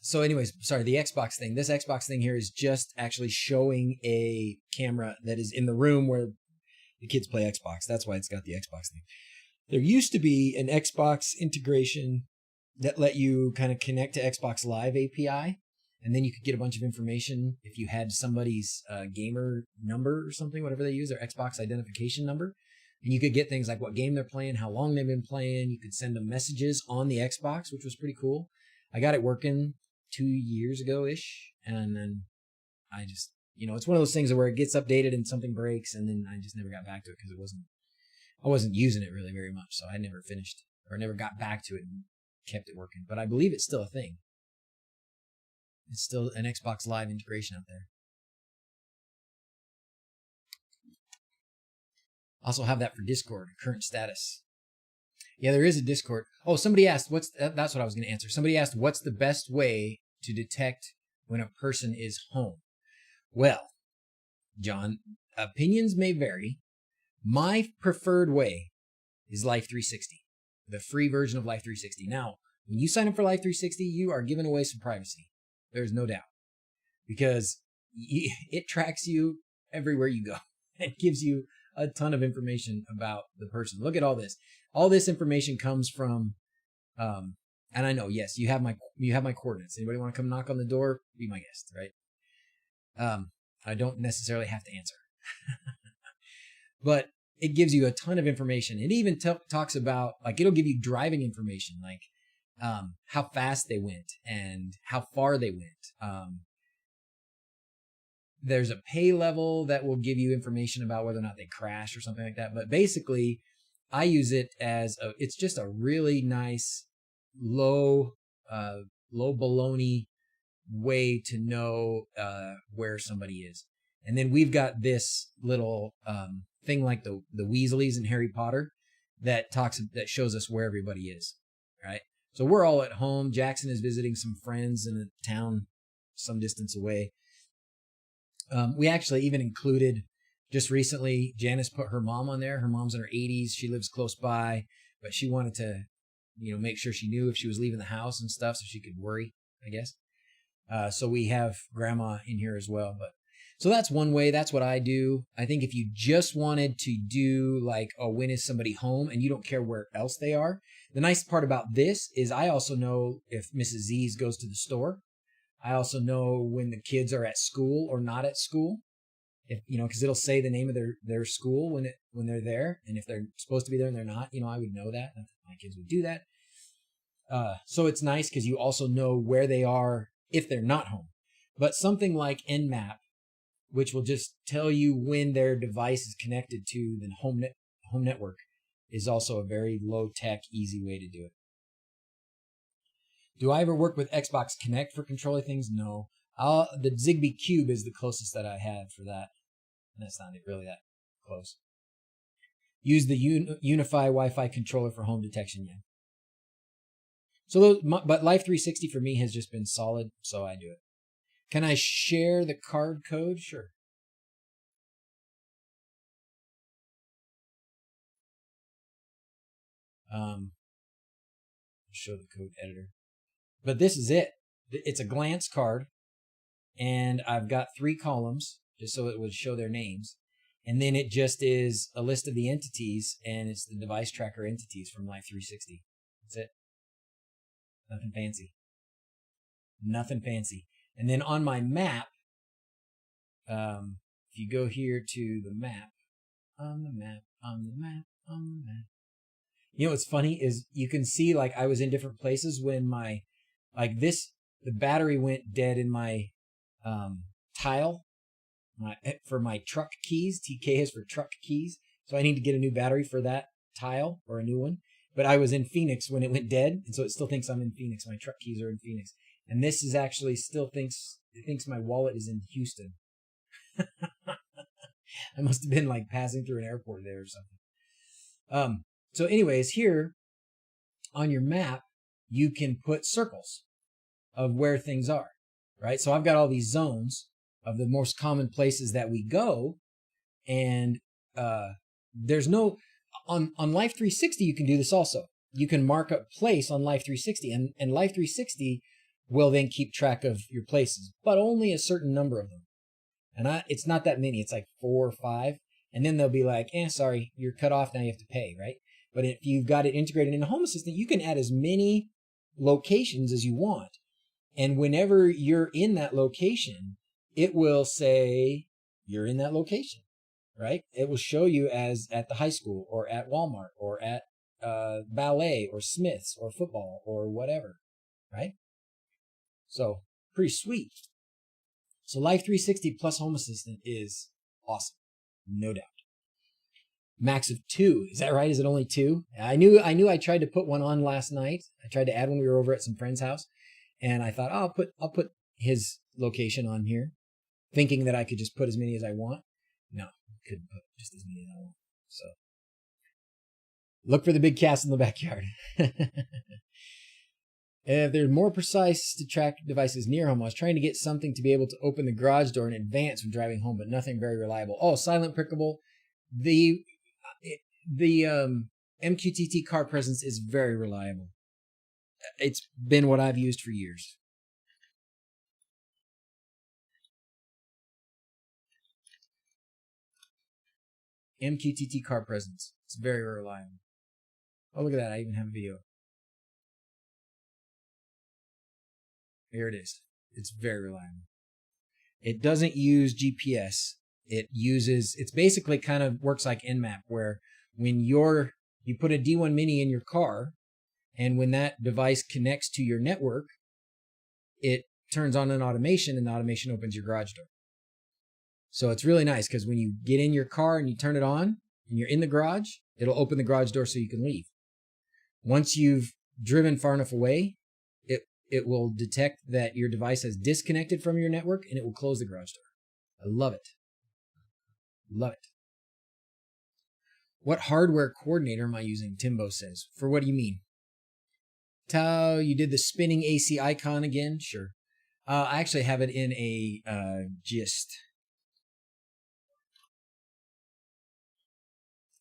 So anyways, sorry, the Xbox thing. This Xbox thing here is just actually showing a camera that is in the room where the kids play Xbox. That's why it's got the Xbox thing. There used to be an Xbox integration that let you kind of connect to Xbox Live API, and then you could get a bunch of information if you had somebody's gamer number or something, whatever they use, their Xbox identification number. And you could get things like what game they're playing, how long they've been playing. You could send them messages on the Xbox, which was pretty cool. I got it working 2 years ago-ish, and then I just, it's one of those things where it gets updated and something breaks, and then I just never got back to it because I wasn't using it really very much, so I never finished or never got back to it and kept it working. But I believe it's still a thing. It's still an Xbox Live integration out there. Also have that for Discord, current status. Yeah, there is a Discord. Oh, somebody asked, that's what I was going to answer. Somebody asked, what's the best way to detect when a person is home? Well, John, opinions may vary. My preferred way is Life 360, the free version of Life 360. Now, when you sign up for Life 360, you are giving away some privacy. There's no doubt. Because it tracks you everywhere you go. It gives you a ton of information about the person. Look at all this. all this information comes from, and I know, yes, you have my coordinates. Anybody want to come knock on the door? Be my guest, right? I don't necessarily have to answer, but it gives you a ton of information. It even talks about, like, it'll give you driving information, like how fast they went and how far they went. There's a pay level that will give you information about whether or not they crashed or something like that. But basically, I use it as it's just a really nice low baloney way to know where somebody is. And then we've got this little thing like the Weasleys in Harry Potter that shows us where everybody is, right? So we're all at home. Jackson is visiting some friends in a town some distance away. We actually even included, just recently, Janice put her mom on there. Her mom's in her 80s. She lives close by, but she wanted to, make sure she knew if she was leaving the house and stuff so she could worry, I guess. So we have grandma in here as well. So that's one way. That's what I do. I think if you just wanted to do like, when is somebody home and you don't care where else they are, the nice part about this is I also know if Mrs. Z's goes to the store. I also know when the kids are at school or not at school, if because it'll say the name of their school when they're there, and if they're supposed to be there and they're not, I would know that. My kids would do that. So it's nice because you also know where they are if they're not home. But something like Nmap, which will just tell you when their device is connected to the home network, is also a very low tech, easy way to do it. Do I ever work with Xbox Connect for controlling things? No. The Zigbee Cube is the closest that I have for that. And that's not really that close. Use the Unify Wi-Fi controller for home detection, yeah. So but Life 360 for me has just been solid, so I do it. Can I share the card code? Sure. Show the code editor. But this is it. It's a glance card, and I've got 3 columns just so it would show their names. And then it just is a list of the entities, and it's the device tracker entities from Life 360. That's it. Nothing fancy. Nothing fancy. And then on my map, if you go here to the map, on the map, what's funny is you can see, like, I was in different places when the battery went dead in my tile for my truck keys. TK is for truck keys. So I need to get a new battery for that tile, or a new one. But I was in Phoenix when it went dead, and so it still thinks I'm in Phoenix. My truck keys are in Phoenix. And this is actually it thinks my wallet is in Houston. I must have been like passing through an airport there or something. So anyways, here on your map, you can put circles of where things are, right? So I've got all these zones of the most common places that we go. And there's no, on Life 360, you can do this also. You can mark a place on Life 360, and Life 360 will then keep track of your places, but only a certain number of them. And it's not that many. It's like 4 or 5. And then they'll be like, sorry, you're cut off. Now you have to pay, right? But if you've got it integrated in a Home Assistant, you can add as many locations as you want. And whenever you're in that location, it will say you're in that location, right? It will show you as at the high school or at Walmart or at ballet or Smith's or football or whatever, right? So pretty sweet. So Life 360 plus Home Assistant is awesome, no doubt. Max of 2, is that right? Is it only 2? I knew I tried to put one on last night. I tried to add one. We were over at some friend's house, and I thought, I'll put his location on here, thinking that I could just put as many as I want. No, I couldn't put just as many as I want. So look for the big cast in the backyard. If there's more precise to track devices near home, I was trying to get something to be able to open the garage door in advance when driving home, but nothing very reliable. Oh, silent prickable. The MQTT car presence is very reliable. It's been what I've used for years. MQTT car presence. It's very reliable. Oh, look at that. I even have a video. Here it is. It's very reliable. It doesn't use GPS. It's basically kind of works like Nmap, where when you put a D1 Mini in your car, and when that device connects to your network, it turns on an automation, and the automation opens your garage door. So it's really nice because when you get in your car and you turn it on and you're in the garage, it'll open the garage door so you can leave. Once you've driven far enough away, it will detect that your device has disconnected from your network, and it will close the garage door. I love it. Love it. What hardware coordinator am I using? Timbo says. For what do you mean? Tao, you did the spinning AC icon again? Sure. I actually have it in a gist.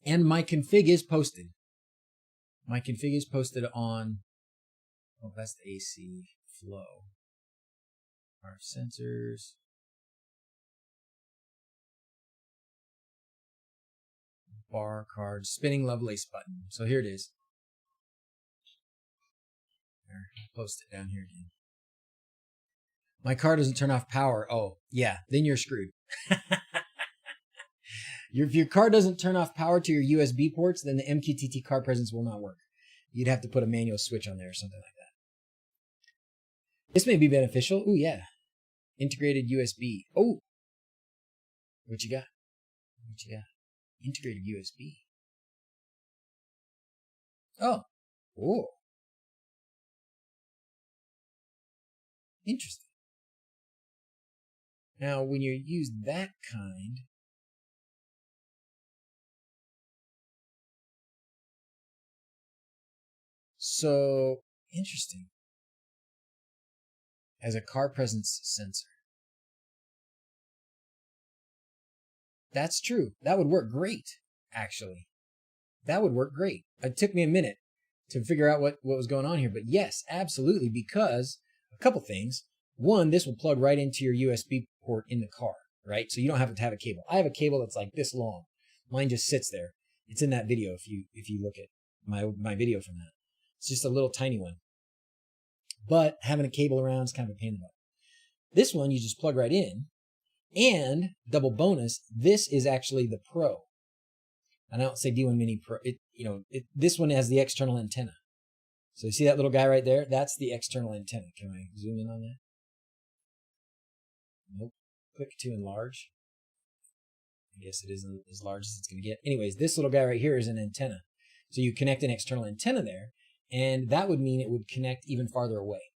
And my config is posted. My config is posted on... Oh, that's the AC flow. RF sensors. Bar card. Spinning Lovelace button. So here it is. There, I'll post it down here again. My car doesn't turn off power. Oh, yeah. Then you're screwed. If your car doesn't turn off power to your USB ports, then the MQTT car presence will not work. You'd have to put a manual switch on there or something like that. This may be beneficial. Oh, yeah. Integrated USB. Oh. What you got? What you got? Integrated USB. Oh. Oh. Interesting. Now, when you use that kind... So, interesting. As a car presence sensor. That's true. That would work great, actually. That would work great. It took me a minute to figure out what was going on here. But yes, absolutely, because a couple things. One, this will plug right into your USB port in the car, right? So you don't have to have a cable. I have a cable that's like this long. Mine just sits there. It's in that video if you look at my video from that. It's just a little tiny one. But having a cable around is kind of a pain in the butt. This one you just plug right in. And double bonus, this is actually the Pro. And I don't say D1 Mini Pro. This one has the external antenna. So you see that little guy right there? That's the external antenna. Can I zoom in on that? Nope. Click to enlarge. I guess it isn't as large as it's going to get. Anyways, this little guy right here is an antenna. So you connect an external antenna there, and that would mean it would connect even farther away.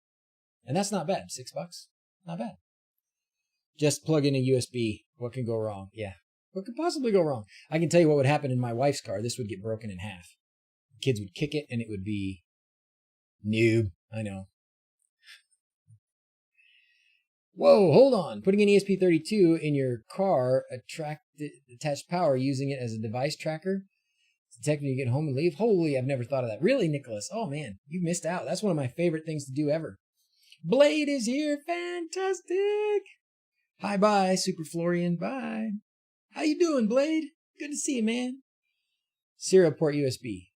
And that's not bad. $6? Not bad. Just plug in a USB. What can go wrong? Yeah. What could possibly go wrong? I can tell you what would happen in my wife's car. This would get broken in half. Kids would kick it, and it would be noob. I know. Whoa, hold on. Putting an ESP32 in your car attached power, using it as a device tracker. Detect when you get home and leave. Holy, I've never thought of that. Really, Nicholas? Oh, man, you missed out. That's one of my favorite things to do ever. Blade is here. Fantastic. Hi, bye, Super Florian. Bye. How you doing, Blade? Good to see you, man. Serial port USB.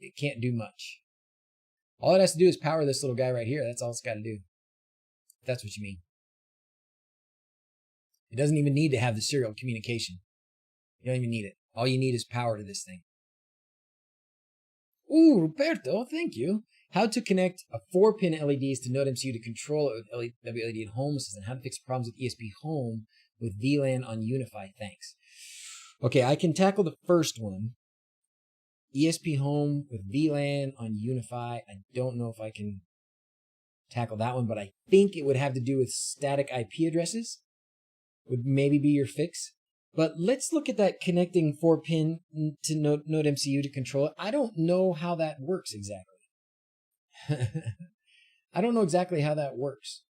It can't do much. All it has to do is power this little guy right here. That's all it's got to do. If that's what you mean. It doesn't even need to have the serial communication. You don't even need it. All you need is power to this thing. Ooh, Roberto, thank you. How to connect a 4-pin LEDs to Node MCU to control it with wLED at home and how to fix problems with ESP Home with VLAN on Unify. Thanks. Okay, I can tackle the first one. ESP Home with VLAN on Unify. I don't know if I can tackle that one, but I think it would have to do with static IP addresses. Would maybe be your fix. But let's look at that connecting 4-pin to Node MCU to control it. I don't know how that works exactly. I don't know exactly how that works.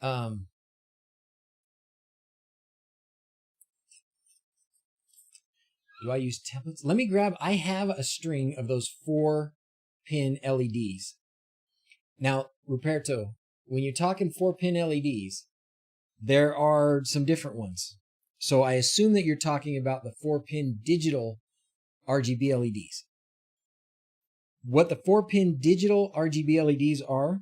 Do I use templates? Let me grab, I have a string of those 4-pin LEDs. Now, Ruperto, when you're talking 4-pin LEDs, there are some different ones. So I assume that you're talking about the 4-pin digital RGB LEDs. what the 4-pin digital RGB LEDs are,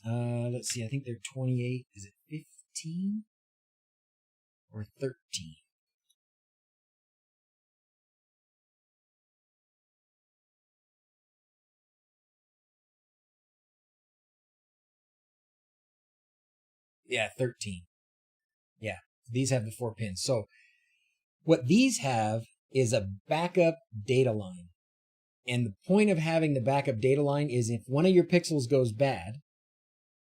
let's see, I think they're 28, is it 15 or 13? Yeah, 13. Yeah, these have the 4 pins. So what these have is a backup data line. And the point of having the backup data line is if one of your pixels goes bad,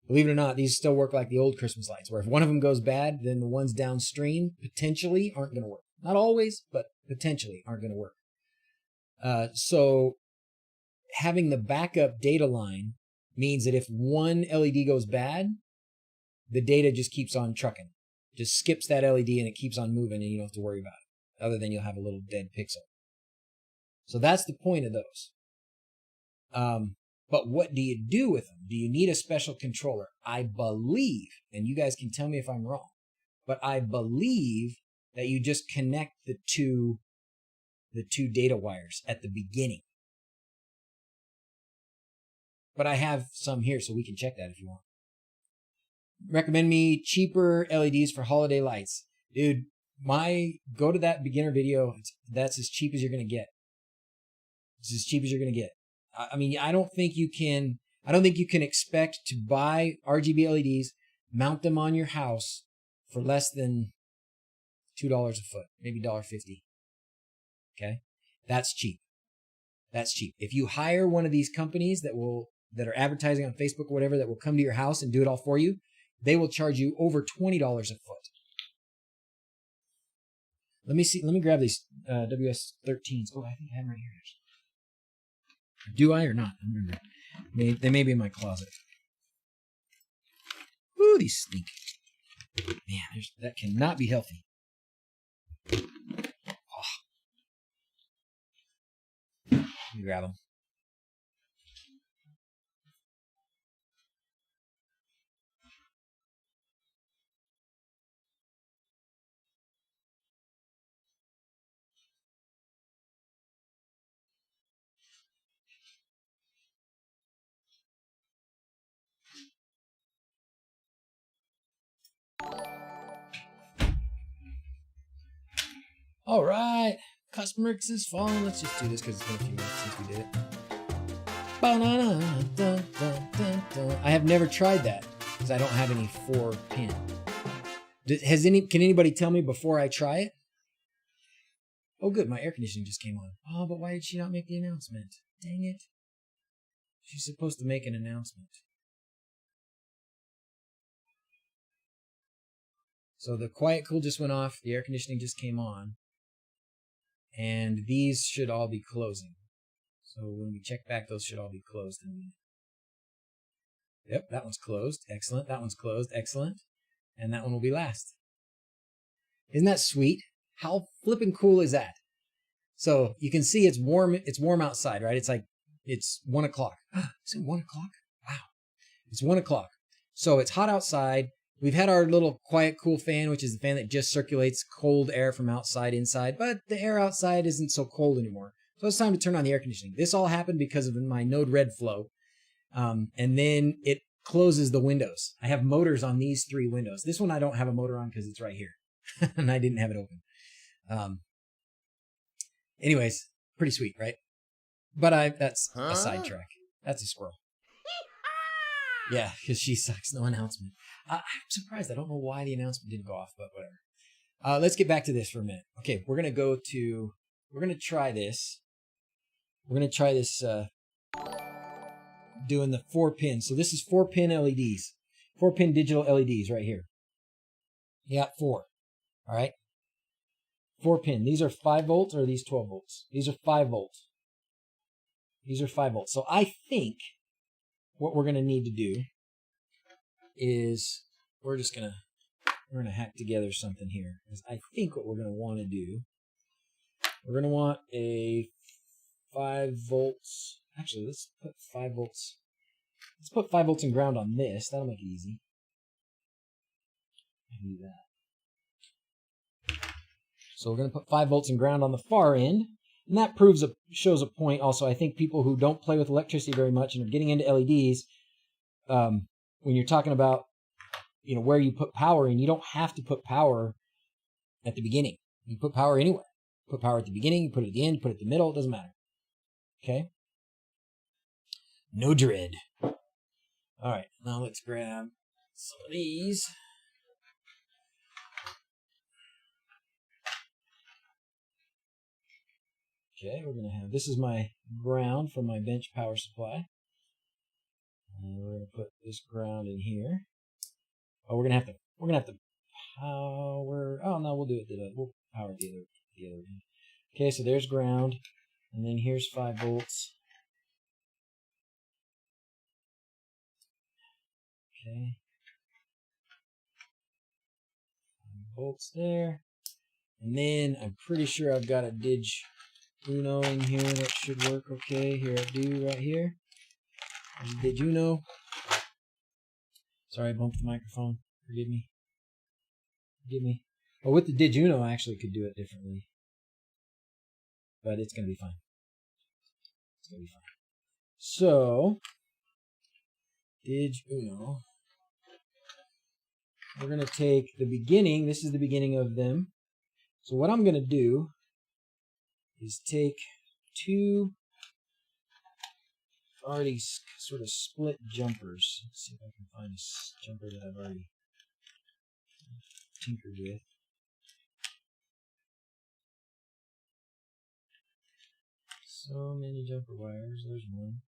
believe it or not, these still work like the old Christmas lights, where if one of them goes bad, then the ones downstream potentially aren't going to work. Not always, but potentially aren't going to work. So having the backup data line means that if one LED goes bad, the data just keeps on trucking. Just skips that LED and it keeps on moving and you don't have to worry about it, other than you'll have a little dead pixel. So that's the point of those. But what do you do with them? Do you need a special controller? I believe, and you guys can tell me if I'm wrong, but I believe that you just connect the two data wires at the beginning. But I have some here, so we can check that if you want. Recommend me cheaper LEDs for holiday lights. Dude, go to that beginner video. That's as cheap as you're going to get. It's as cheap as you're going to get. I mean, I don't think you can expect to buy RGB LEDs, mount them on your house for less than $2 a foot, maybe $1.50. Okay? That's cheap. That's cheap. If you hire one of these companies that are advertising on Facebook or whatever, that will come to your house and do it all for you, they will charge you over $20 a foot. Let me see. Let me grab these WS13s. Oh, I think I have them right here, actually. Do I or not? I don't remember. They may be in my closet. Ooh, these stink. Man, that cannot be healthy. Oh. Let me grab them. All right, customer X is falling. Let's just do this because it's been a few minutes since we did it. I have never tried that because I don't have any 4-pin. Can anybody tell me before I try it? Oh, good, my air conditioning just came on. Oh, but why did she not make the announcement? Dang it. She's supposed to make an announcement. So the quiet cool just went off. The air conditioning just came on. And these should all be closing. So when we check back, those should all be closed in a minute. Yep, that one's closed. Excellent. That one's closed. Excellent. And that one will be last. Isn't that sweet? How flippin' cool is that? So you can see it's warm. It's warm outside, right? It's 1 o'clock. Is it 1 o'clock? Wow. It's 1 o'clock. So it's hot outside. We've had our little quiet cool fan, which is the fan that just circulates cold air from outside inside, but the air outside isn't so cold anymore. So it's time to turn on the air conditioning. This all happened because of my Node Red flow. And then it closes the windows. I have motors on these 3 windows. This one I don't have a motor on because it's right here. And I didn't have it open. Anyways, pretty sweet, right? But that's a sidetrack. That's a squirrel. Yeah, because she sucks. No announcement. I'm surprised. I don't know why the announcement didn't go off, but whatever. Let's get back to this for a minute. Okay, we're going to try this. We're going to try this doing the 4-pin. So this is 4-pin LEDs. 4-pin digital LEDs right here. Yeah, 4. All right. 4-pin. These are 5 volts or are these 12 volts? These are 5 volts. These are 5 volts. So I think what we're going to need to do is we're going to hack together something here. Because I think what we're going to want to do, we're going to want a 5 volts. Actually, let's put 5 volts. Let's put 5 volts and ground on this. That'll make it easy. I can do that. So we're going to put 5 volts and ground on the far end. And that shows a point also. I think people who don't play with electricity very much and are getting into LEDs, when you're talking about, where you put power in, you don't have to put power at the beginning. You put power anywhere. Put power at the beginning, you put it at the end, you put it at the middle, it doesn't matter. Okay? No dread. Alright, now let's grab some of these. Okay, we're going to have, this is my ground from my bench power supply. And we're going to put this ground in here. Oh, we're going to have to power, oh no, we'll do it, we'll power the other end. Okay, so there's ground, and then here's 5 volts. Okay. 5 volts there. And then I'm pretty sure I've got a DrZuno in here that should work okay. Here I do right here. There's a DrZuno. Sorry, I bumped the microphone. Forgive me. Forgive me. Oh, with the DrZuno, I actually could do it differently. But it's going to be fine. It's going to be fine. So, DrZuno. We're going to take the beginning. This is the beginning of them. So what I'm going to do is take 2 already sort of split jumpers. Let's see if I can find a jumper that I've already tinkered with. So many jumper wires. There's one.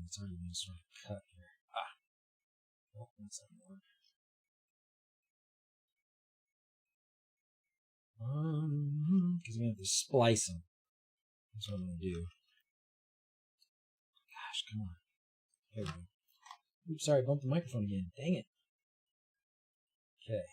It's already been sort of cut here. Oh, that's not more. Because I'm going to have to splice them. That's what I'm going to do. Gosh, come on. There we go. Oops, sorry, I bumped the microphone again. Dang it. Okay.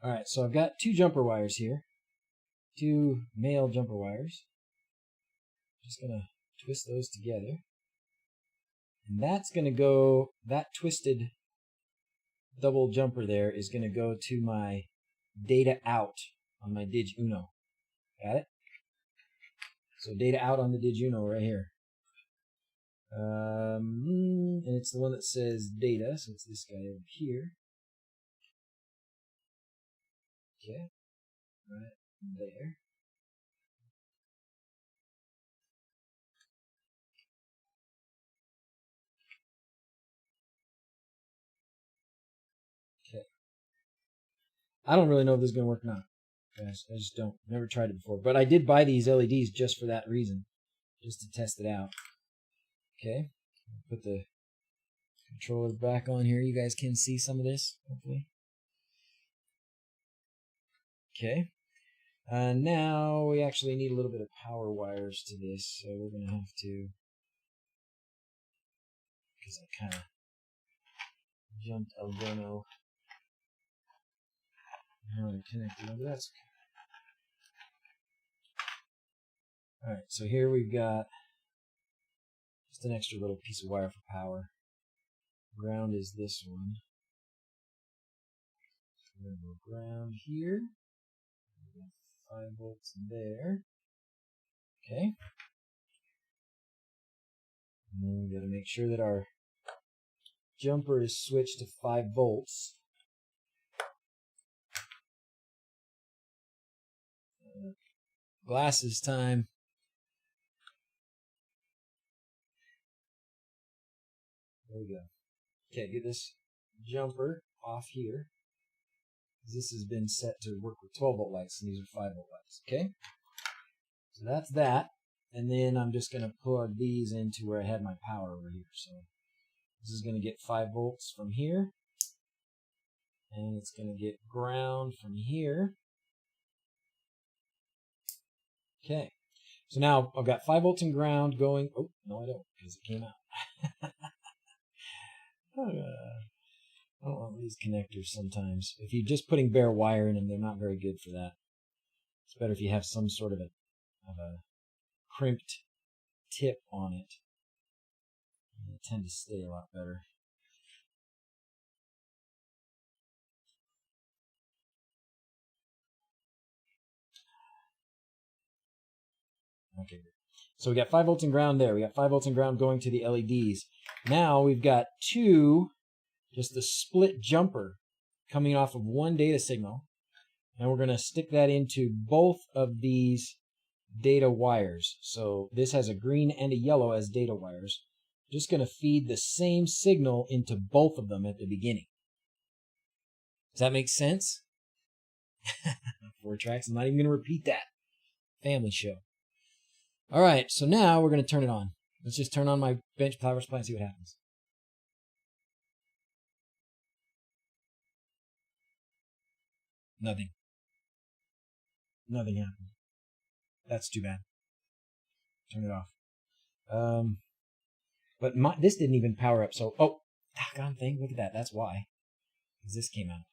Alright, so I've got 2 jumper wires here. 2 male jumper wires. Just going to twist those together. And that's going to go, that twisted double jumper there is going to go to my data out on my DrZuno. Got it? So data out on the DrZuno right here. And it's the one that says data, so it's this guy over here. Okay, right there. Okay. I don't really know if this is going to work or not. Guys, I just don't. Never tried it before. But I did buy these LEDs just for that reason. Just to test it out. Okay. Put the controller back on here. You guys can see some of this, hopefully. Okay. Now we actually need a little bit of power wires to this, so we're going to have to, because I kind of jumped Elgato. How to connect it over. That's okay. Alright, so here we've got just an extra little piece of wire for power. Ground is this one. So we're going to go ground here. 5 volts there. Okay. And then we got to make sure that our jumper is switched to 5 volts. Glasses time. There we go. Okay, get this jumper off here. This has been set to work with 12 volt lights, and these are 5 volt lights. Okay? So that's that. And then I'm just going to plug these into where I had my power over here. So this is going to get 5 volts from here. And it's going to get ground from here. Okay. So now I've got 5 volts in ground going. Oh, no, I don't, because it came out. I don't want these connectors sometimes. If you're just putting bare wire in them, they're not very good for that. It's better if you have some sort of a crimped tip on it. They tend to stay a lot better. Okay, so we got 5 volts in ground there. We got 5 volts in ground going to the LEDs. Now we've got just the split jumper coming off of one data signal. And we're going to stick that into both of these data wires. So this has a green and a yellow as data wires. Just going to feed the same signal into both of them at the beginning. Does that make sense? 4 tracks. I'm not even going to repeat that. Family show. All right, so now we're going to turn it on. Let's just turn on my bench power supply and see what happens. Nothing. Nothing happened. That's too bad. Turn it off. But this didn't even power up. So, doggone thing. Look at that. That's why. Because this came out.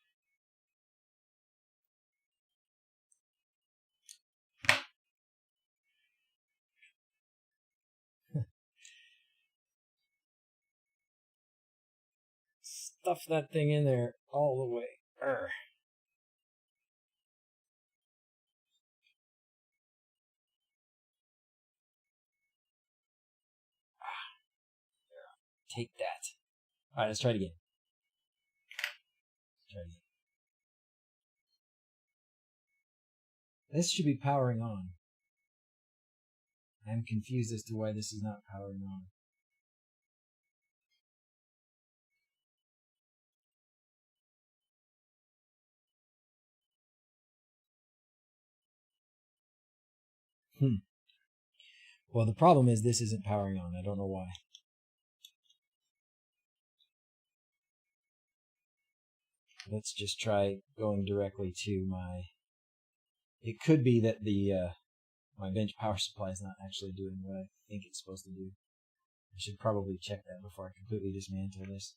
Stuff that thing in there all the way. Urgh. Take that. All right, let's try it again. This should be powering on. I'm confused as to why this is not powering on. Well, the problem is this isn't powering on. I don't know why. Let's just try going directly to my... It could be that my bench power supply is not actually doing what I think it's supposed to do. I should probably check that before I completely dismantle this.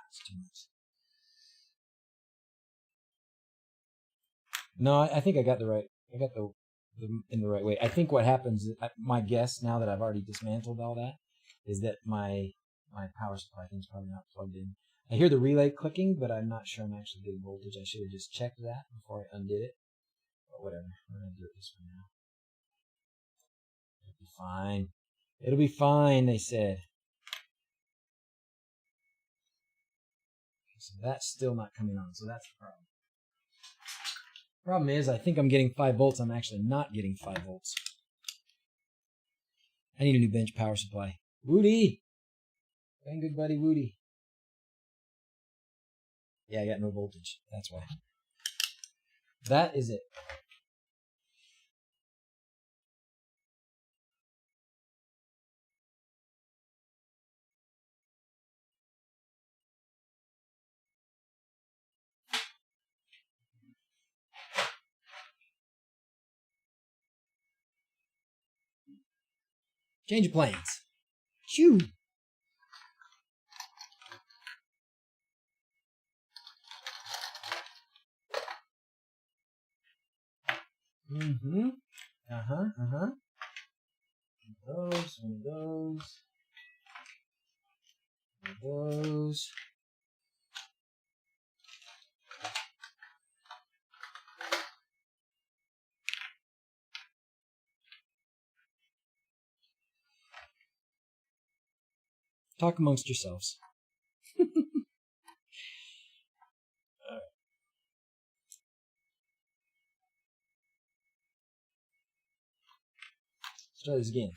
That's too much. No, I think I got the in the right way. I think what happens, my guess now that I've already dismantled all that, is that my power supply thing's probably not plugged in. I hear the relay clicking, but I'm not sure I'm actually getting voltage. I should have just checked that before I undid it. But whatever, we're gonna do it this way now. It'll be fine. It'll be fine, they said. So that's still not coming on, so that's the problem. Problem is, I think I'm getting 5 volts. I'm actually not getting 5 volts. I need a new bench power supply. Woody! Dang good buddy Woody. Yeah, I got no voltage. That's why. That is it. Change of plans. Chew! Mm-hmm. Uh-huh, uh-huh. One of those, one of those. One of those. Talk amongst yourselves. Alright. Let's try this again.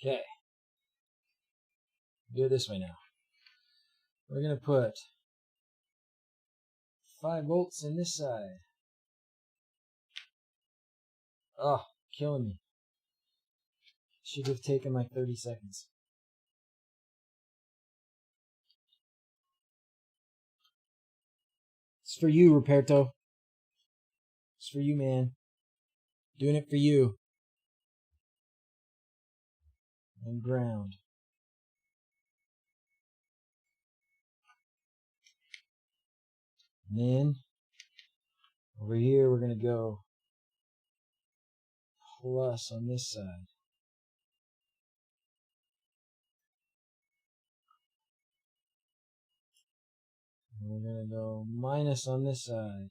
Okay. Do it this way now. We're going to put 5 volts in this side. Oh, killing me. Should have taken like 30 seconds. It's for you, Roberto. It's for you, man. Doing it for you. And ground. And then, over here, we're going to go plus on this side. And we're going to go minus on this side.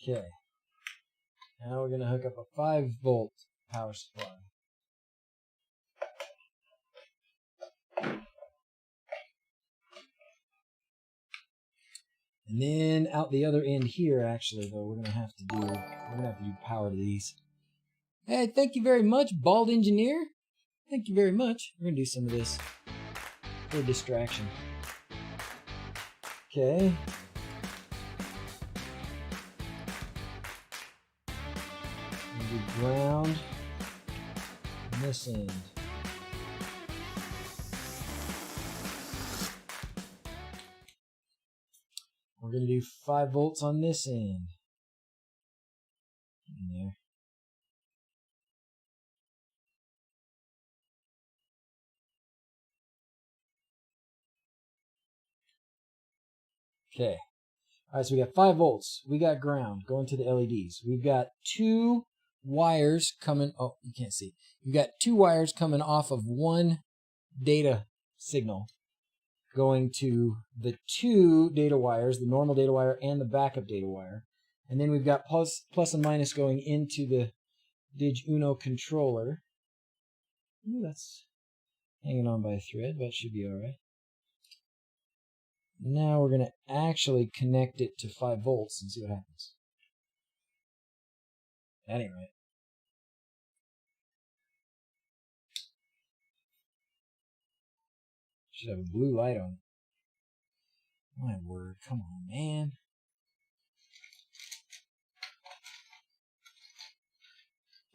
Okay. Now we're going to hook up a 5-volt power supply. And then out the other end here, actually, though, we're gonna have to do power to these. Hey, thank you very much, Bald Engineer. Thank you very much. We're gonna do some of this for distraction. Okay. We'll do ground on this end. We're going to do 5 volts on this end. In there. Okay. Alright, so we got 5 volts. We got ground going to the LEDs. We've got 2 wires coming. Oh, you can't see. We've got 2 wires coming off of one data signal going to the 2 data wires, the normal data wire and the backup data wire. And then we've got plus and minus going into the DrZzs controller. Ooh, that's hanging on by a thread, but it should be alright. Now we're going to actually connect it to 5 volts and see what happens. That ain't right. Should have a blue light on it. My word, come on, man.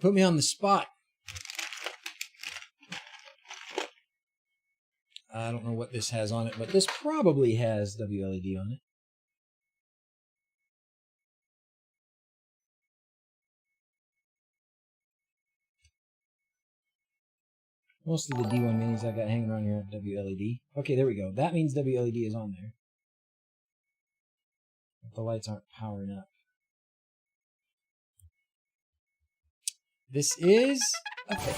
Put me on the spot. I don't know what this has on it, but this probably has wLED on it. Most of the D1 minis I got hanging around here have wLED. Okay, there we go. That means wLED is on there. But the lights aren't powering up. This is a fake.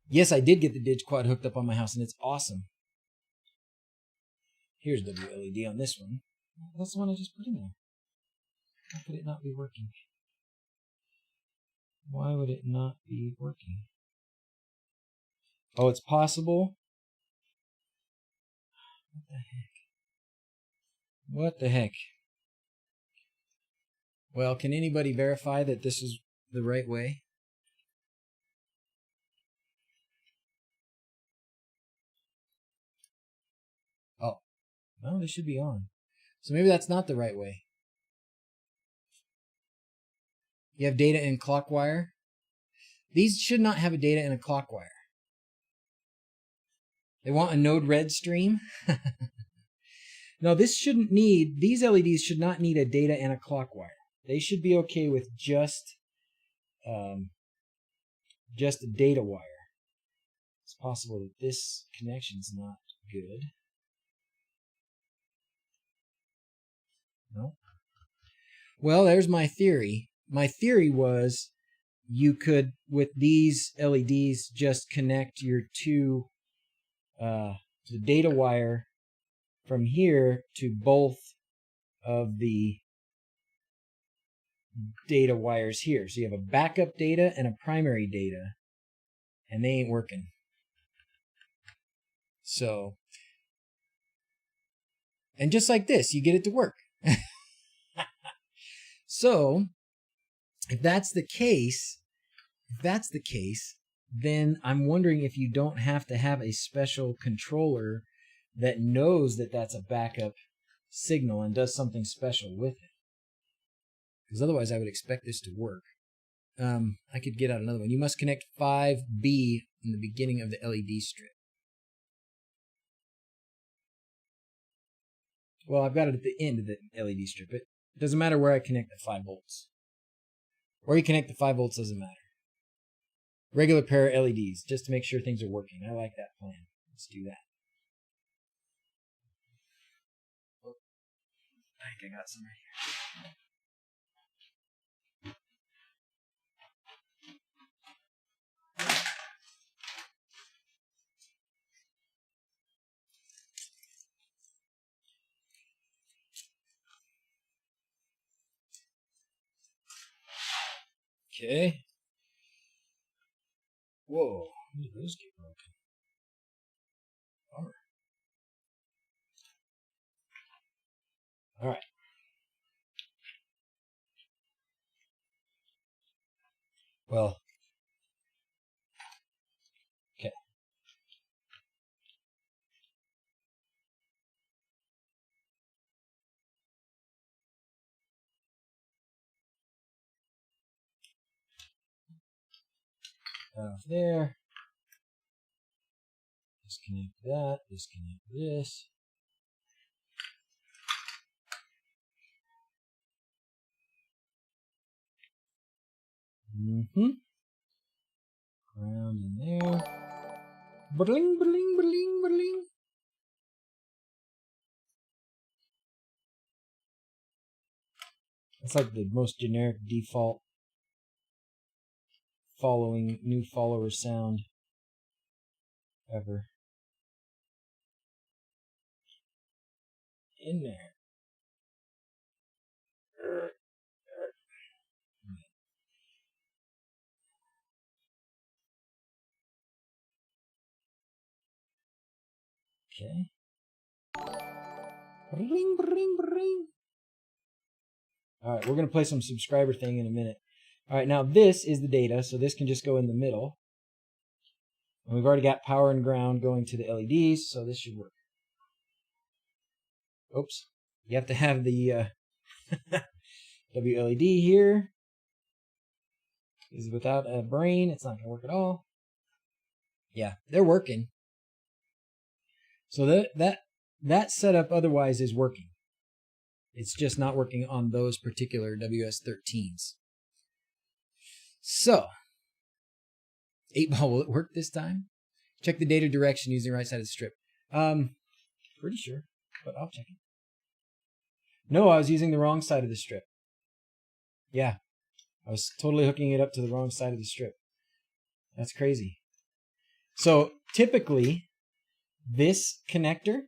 Yes, I did get the Dig Quad hooked up on my house, and it's awesome. Here's wLED on this one. That's the one I just put in there. How could it not be working? Why would it not be working? Oh, it's possible? What the heck? What the heck? Well, can anybody verify that this is the right way? Oh, no, they should be on. So maybe that's not the right way. You have data in clock wire. These should not have a data in a clock wire. They want a node red stream. No, this shouldn't need, these LEDs should not need a data and a clock wire. They should be okay with just a data wire. It's possible that this connection's not good. No. Well, there's my theory. My theory was you could, with these LEDs, just connect your the data wire from here to both of the data wires here. So you have a backup data and a primary data. and they ain't working. So, and just like this, you get it to work. So, if that's the case, then I'm wondering if you don't have to have a special controller that knows that that's a backup signal and does something special with it. Because otherwise I would expect this to work. I could get out another one. You must connect 5B in the beginning of the LED strip. Well, I've got it at the end of the LED strip. It doesn't matter where I connect the 5 volts. Where you connect the 5 volts doesn't matter. Regular pair of LEDs, just to make sure things are working. I like that plan. Let's do that. Oh, I think I got some right here. Okay. Whoa, when did those get broken? Bummer. All right. Well, okay. Off there. Disconnect that. Disconnect this. Ground in there. Bling, bling, bling, bling. That's like the most generic default following new follower sound ever. In there. Okay. Bring, bring, bring. All right, we're going to play some subscriber thing in a minute. All right, now this is the data, so this can just go in the middle. And we've already got power and ground going to the LEDs, so this should work. Oops. You have to have the wLED here. Because without a brain, it's not going to work at all. Yeah, they're working. So that setup otherwise is working. It's just not working on those particular WS13s. So, 8-ball, will it work this time? Check the data direction using the right side of the strip. Pretty sure, but I'll check it. No, I was using the wrong side of the strip. Yeah, I was totally hooking it up to the wrong side of the strip. That's crazy. So, typically, this connector,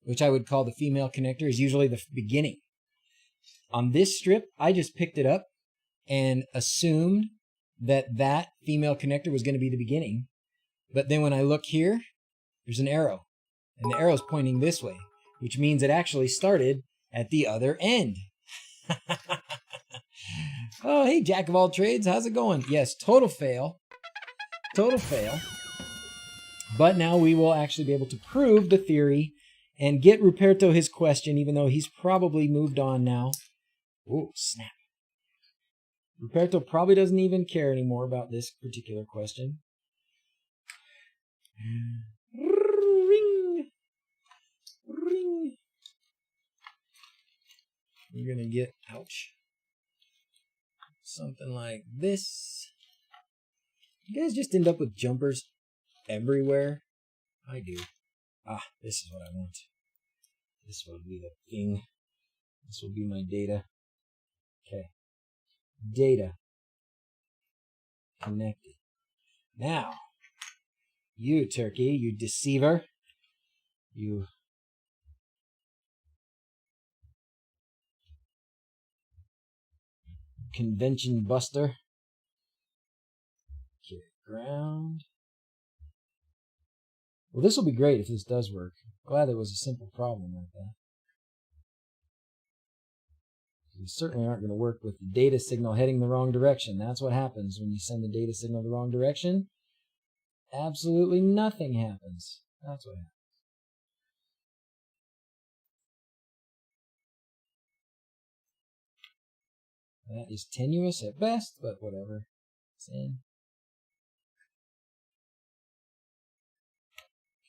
which I would call the female connector, is usually the beginning. On this strip, I just picked it up and assumed that that female connector was going to be the beginning. But then when I look here, there's an arrow. And the arrow's pointing this way, which means it actually started at the other end. Oh, hey, Jack of all trades. How's it going? Yes, total fail. Total fail. But now we will actually be able to prove the theory and get Ruperto his question, even though he's probably moved on now. Oh, snap. Ruperto probably doesn't even care anymore about this particular question. Ring. Ring. You're going to get, ouch, something like this. You guys just end up with jumpers everywhere. I do. Ah, this is what I want. This will be the thing. This will be my data. Okay. Data. Connected. Now, you turkey, you deceiver, you convention buster. Okay, ground. Well, this will be great if this does work. Glad it was a simple problem like that. We certainly aren't going to work with the data signal heading the wrong direction. That's what happens when you send the data signal the wrong direction. Absolutely nothing happens. That's what happens. That is tenuous at best, but whatever. It's in.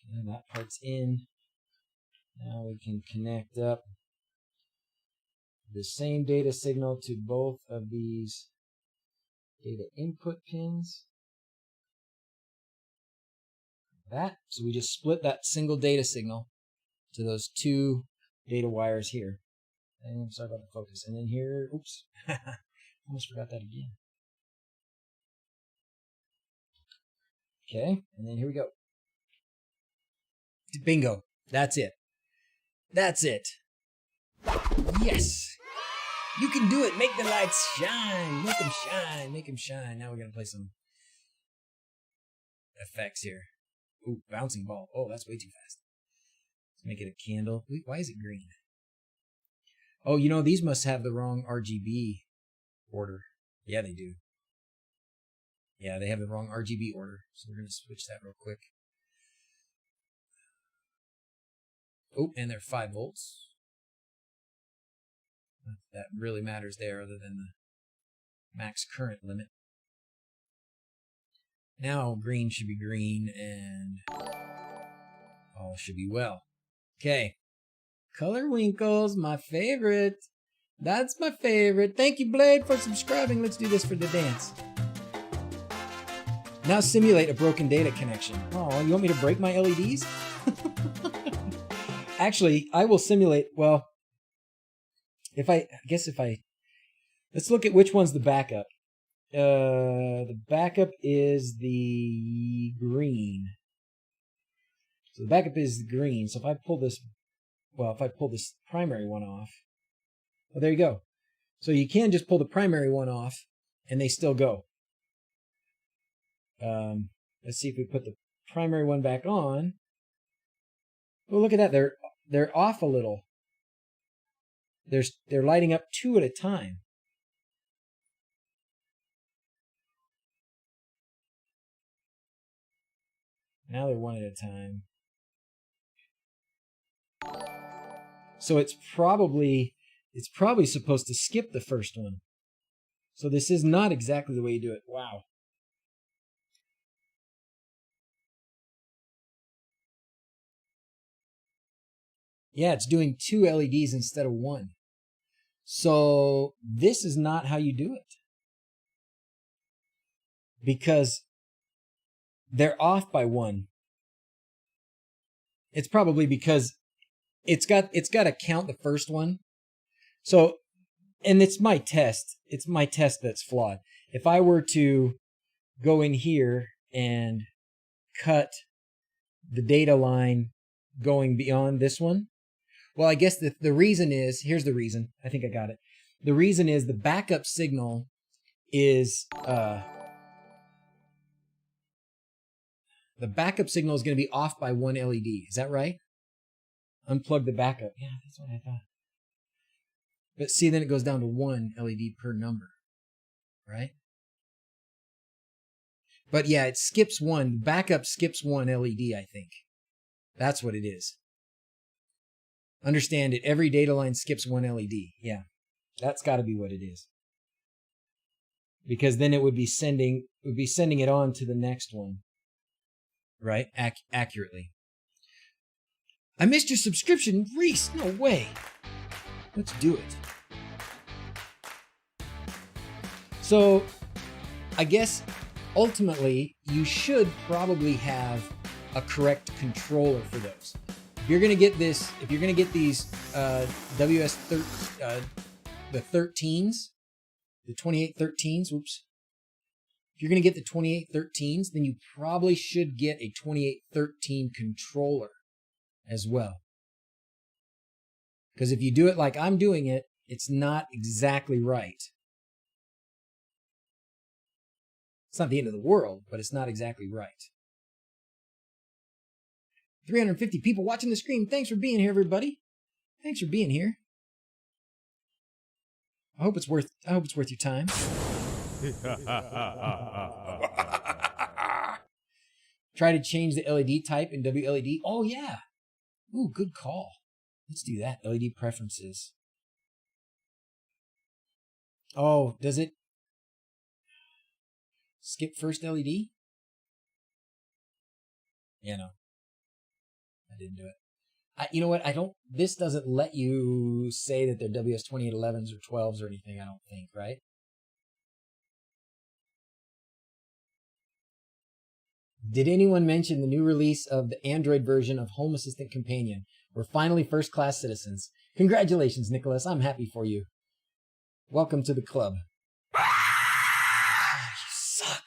Okay, that part's in. Now we can connect up the same data signal to both of these data input pins. That. So we just split that single data signal to those two data wires here. And sorry about the focus. And then here, oops, almost forgot that again. Okay, and then here we go. Bingo. That's it. That's it. Yes. You can do it. Make the lights shine. Make them shine. Make them shine. Now we're going to play some effects here. Ooh, bouncing ball. Oh, that's way too fast. Let's make it a candle. Wait, why is it green? Oh, you know, these must have the wrong RGB order. Yeah, they do. Yeah, they have the wrong RGB order. So we're going to switch that real quick. Oh, and they're 5 volts. That really matters there other than the max current limit. Now green should be green and all should be well. Okay. Color Winkles, my favorite. That's my favorite. Thank you, Blade, for subscribing. Let's do this for the dance. Now simulate a broken data connection. Oh, you want me to break my LEDs? Actually, I will simulate, well, let's look at which one's the backup. The backup is the green. So the backup is the green. So if I pull this, primary one off, well, there you go. So you can just pull the primary one off and they still go. Let's see if we put the primary one back on. Well, look at that. They're off a little. They're lighting up 2 at a time. Now they're 1 at a time. So it's probably supposed to skip the first one. So this is not exactly the way you do it. Wow. Yeah, it's doing 2 LEDs instead of 1. So this is not how you do it. Because they're off by 1. It's probably because it's got to count the first one. So, and it's my test. It's my test that's flawed. If I were to go in here and cut the data line going beyond this one, well, I guess the reason is, here's the reason. I think I got it. The reason is the backup signal is, the backup signal is going to be off by 1 LED. Is that right? Unplug the backup. Yeah, that's what I thought. But see, then it goes down to 1 LED per number, right? But yeah, it skips 1. Backup skips 1 LED, I think. That's what it is. Understand it. Every data line skips 1 LED. Yeah, that's got to be what it is. Because then it would be sending it on to the next one, right? Accurately. I missed your subscription, Reese. No way. Let's do it. So, I guess ultimately you should probably have a correct controller for those. If you're gonna get these the 13s, the 2813s, whoops. If you're gonna get the 2813s, then you probably should get a 2813 controller as well. Because if you do it like I'm doing it, it's not exactly right. It's not the end of the world, but it's not exactly right. 350 people watching the stream. Thanks for being here, everybody. Thanks for being here. I hope it's worth your time. Try to change the LED type in wLED. Oh yeah. Ooh, good call. Let's do that. LED preferences. Oh, does it skip first LED? Yeah, no. I didn't do it. You know what? This doesn't let you say that they're WS2811s or 12s or anything, I don't think, right? Did anyone mention the new release of the Android version of Home Assistant Companion? We're finally first-class citizens. Congratulations, Nicholas. I'm happy for you. Welcome to the club. You suck.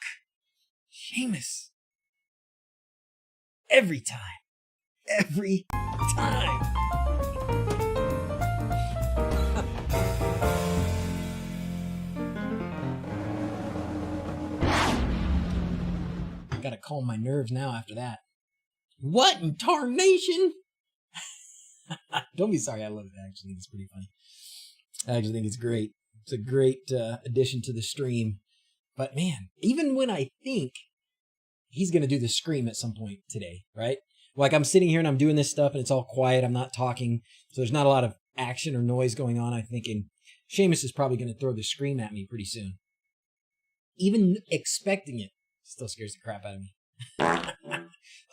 Seamus. Every time. Every time. Gotta calm my nerves now after that. What in tarnation? Don't be sorry, I love it. I actually think it's pretty funny. I actually think it's great. It's a great addition to the stream. But man, even when I think he's going to do the scream at some point today, right? Like I'm sitting here and I'm doing this stuff and it's all quiet. I'm not talking. So there's not a lot of action or noise going on. I'm thinking Seamus is probably going to throw the scream at me pretty soon. Even expecting it still scares the crap out of me.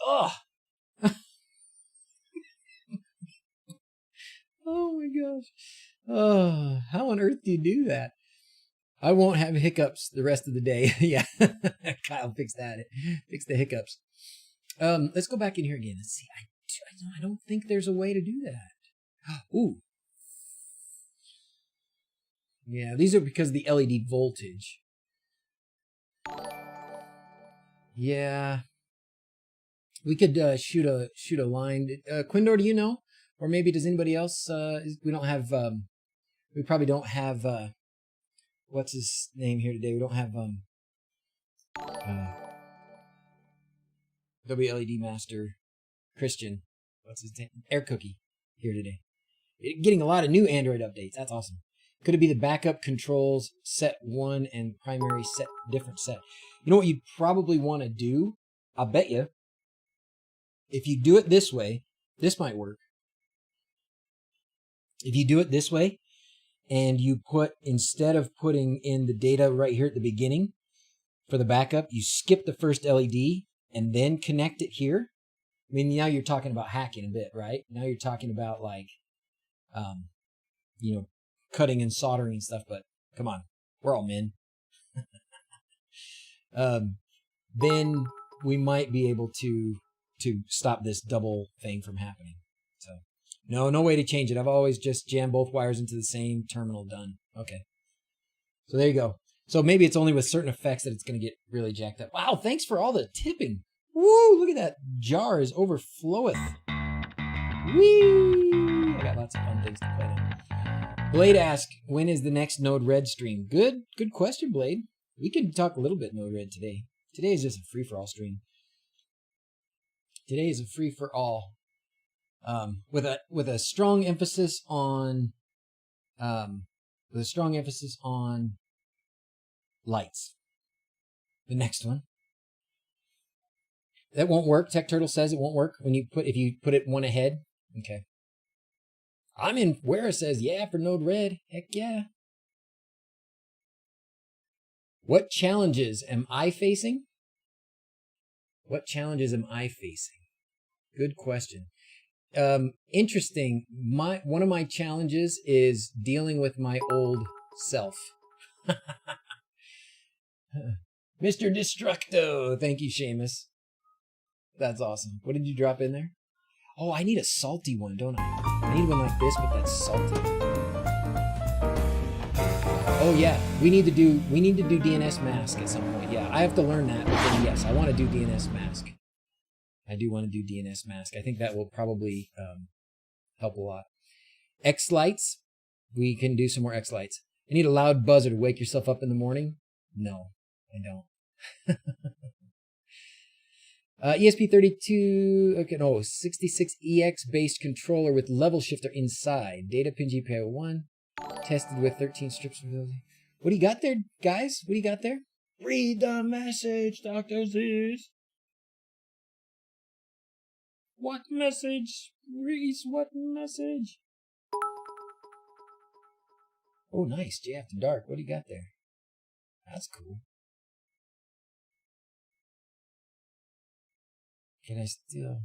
Oh. Oh my gosh. Oh, how on earth do you do that? I won't have hiccups the rest of the day. Yeah. Kyle, fix that. Fix the hiccups. Let's go back in here again. Let's see. I don't think there's a way to do that. Ooh. Yeah, these are because of the LED voltage. Yeah. We could shoot a line. Quindor, do you know? Or maybe does anybody else? We don't have. We probably don't have. What's his name here today? We don't have wLED Master Christian. What's his name? Air Cookie here today. Getting a lot of new Android updates. That's awesome. Could it be the backup controls set 1 and primary set different set? You know what you'd probably want to do? I'll bet you. If you do it this way, this might work. If you do it this way, and you put, instead of putting in the data right here at the beginning for the backup, you skip the first LED and then connect it here. I mean, now you're talking about hacking a bit, right? Now you're talking about like, cutting and soldering and stuff, but come on, we're all men. Then we might be able to stop this double thing from happening. So no way to change it. I've always just jammed both wires into the same terminal. Done. Okay. So there you go. So maybe it's only with certain effects that it's going to get really jacked up. Wow, thanks for all the tipping. Woo, look at that. Jar is overfloweth. Whee! I got lots of fun things to play now. Blade asks, when is the next Node Red stream? Good question, Blade. We can talk a little bit Node Red today. Today is just a free-for-all stream. Today is a free-for-all. With a strong emphasis on lights. The next one. That won't work. Tech Turtle says it won't work if you put it one ahead. Okay. I'm in where it says yeah for Node Red. Heck yeah. What challenges am I facing? What challenges am I facing? Good question. Interesting. One of my challenges is dealing with my old self. Mr. Destructo. Thank you, Seamus. That's awesome. What did you drop in there? Oh, I need a salty one, don't I? I need one like this, but that's salty. Oh yeah, we need to do DNS mask at some point. Yeah, I have to learn that, but then yes, I want to do DNS mask. I do want to do DNS mask. I think that will probably help a lot. X lights. We can do some more X lights. I need a loud buzzer to wake yourself up in the morning. No, I don't. ESP32, okay, no, 66EX based controller with level shifter inside. Data pin GPIO1. Tested with 13 strips of ability. What do you got there, guys? What do you got there? Read the message, DrZzs. What message? Reese, what message? Oh, nice. J After Dark. What do you got there? That's cool. Can I still...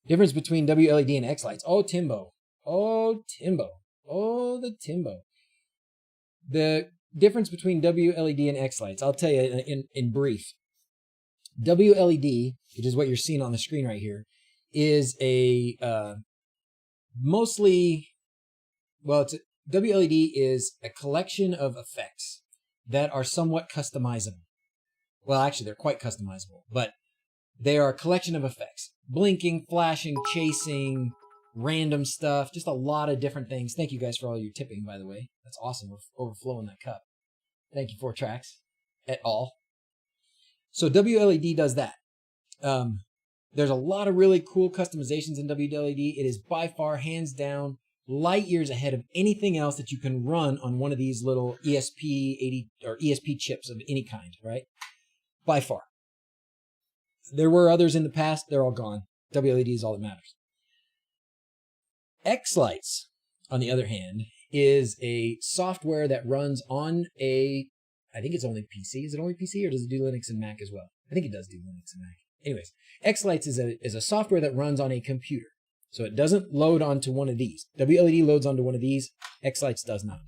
Difference between wLED and X lights. Oh, Timbo. Oh, Timbo. Oh, the Timbo. The difference between wLED and X lights, I'll tell you in brief. wLED, which is what you're seeing on the screen right here, is a wLED is a collection of effects that are somewhat customizable. Well, actually, they're quite customizable, but they are a collection of effects. Blinking, flashing, chasing, random stuff, just a lot of different things. Thank you guys for all your tipping, by the way. That's awesome. We're overflowing that cup. Thank you, 4Tracks, et al. So wLED does that. There's a lot of really cool customizations in wLED. It is by far, hands down, light years ahead of anything else that you can run on one of these little ESP80 or ESP chips of any kind, right? By far. There were others in the past. They're all gone. wLED is all that matters. X lights, on the other hand, is a software that runs on a, I think it's only PC. Is it only PC or does it do Linux and Mac as well? I think it does do Linux and Mac. Anyways, X lights is a software that runs on a computer. So it doesn't load onto one of these. wLED loads onto one of these. X lights does not.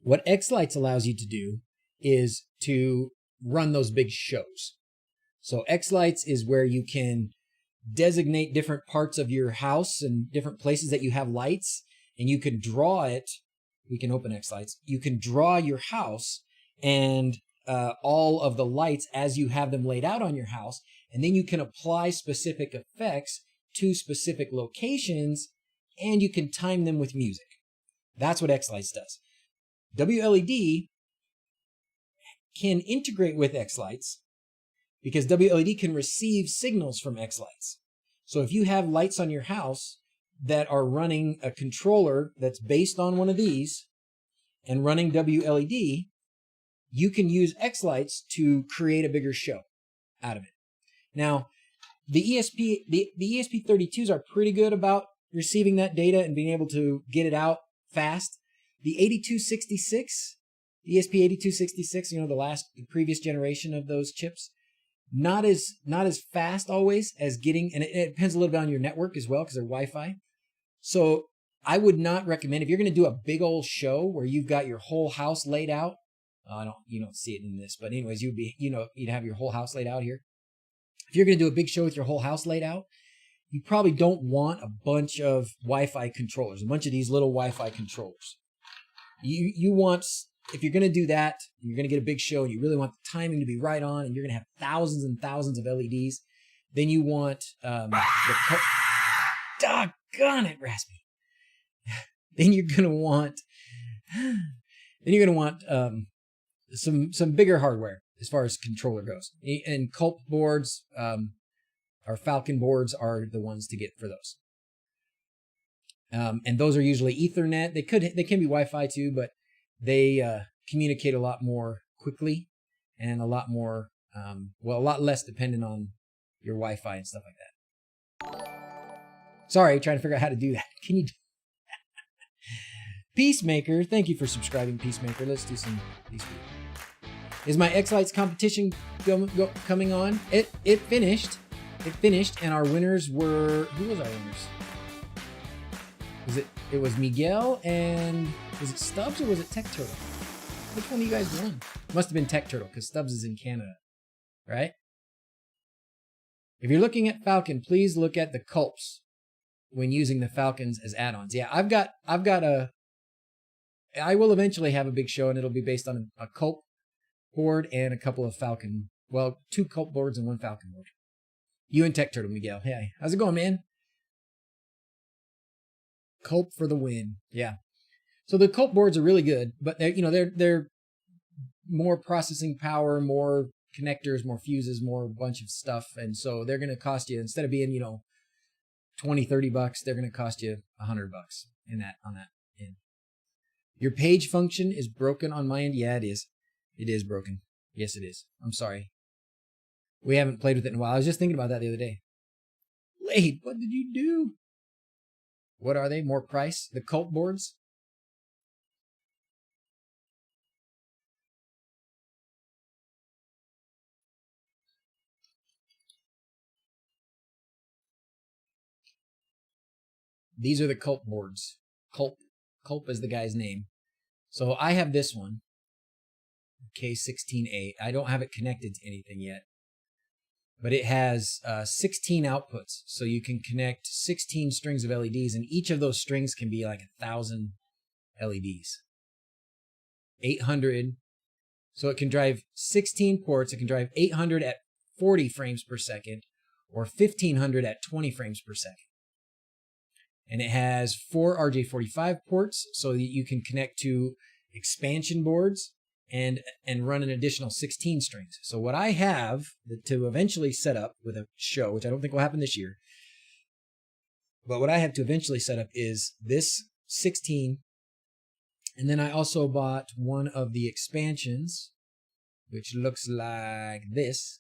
What X lights allows you to do is to run those big shows. So X lights is where you can designate different parts of your house and different places that you have lights, and you can draw it. We can open X lights. You can draw your house and all of the lights as you have them laid out on your house, and then you can apply specific effects to specific locations, and you can time them with music. That's what X lights does. wLED can integrate with X lights because wLED can receive signals from X lights. So if you have lights on your house that are running a controller that's based on one of these and running wLED, you can use X lights to create a bigger show out of it. Now, the ESP32s are pretty good about receiving that data and being able to get it out fast. The 8266, ESP8266, the previous generation of those chips, not as fast always as getting, and it depends a little bit on your network as well because they're Wi-Fi. So I would not recommend, if you're going to do a big old show where you've got your whole house laid out. You don't see it in this, but anyways, you'd have your whole house laid out here. If you're going to do a big show with your whole house laid out, you probably don't want a bunch of Wi-Fi controllers, a bunch of these little Wi-Fi controllers. You want, if you're going to do that, you're going to get a big show and you really want the timing to be right on and you're going to have thousands and thousands of LEDs, then you want, doggone it, Raspy. Then you're going to want, some bigger hardware as far as controller goes. And Culp boards, or Falcon boards are the ones to get for those. And those are usually Ethernet. They can be Wi-Fi too, but they communicate a lot more quickly and a lot more, a lot less dependent on your Wi-Fi and stuff like that. Sorry, trying to figure out how to do that. Can you? Peacemaker, thank you for subscribing, Peacemaker. Let's do some Peacemaker. Is my X Lights competition coming on? It finished. It finished, and our winners were, who was our winners? It was Miguel and was it Stubbs or was it Tech Turtle? Which one of you guys won? Must have been Tech Turtle because Stubbs is in Canada, right? If you're looking at Falcon, please look at the Culps when using the Falcons as add-ons. Yeah, I will eventually have a big show and it'll be based on a Culp board and a couple of Falcon, 2 Culp boards and 1 Falcon board. You and Tech Turtle, Miguel. Hey, how's it going, man? Culp for the win. Yeah. So the Culp boards are really good, but they're more processing power, more connectors, more fuses, more bunch of stuff. And so they're going to cost you, instead of being, you know, 20, 30 bucks, they're going to cost you $100 on that end. Your page function is broken on my end. Yeah, it is. It is broken. Yes, it is. I'm sorry. We haven't played with it in a while. I was just thinking about that the other day. Blade, what did you do? What are they? More price? The cult boards? These are the cult boards. Culp is the guy's name. So I have this one, K16A. I don't have it connected to anything yet, but it has 16 outputs. So you can connect 16 strings of LEDs, and each of those strings can be like 1,000 LEDs. 800. So it can drive 16 ports. It can drive 800 at 40 frames per second or 1,500 at 20 frames per second. And it has 4 RJ45 ports so that you can connect to expansion boards and run an additional 16 strings. So what I have to eventually set up with a show, which I don't think will happen this year, but what I have to eventually set up is this 16. And then I also bought one of the expansions, which looks like this.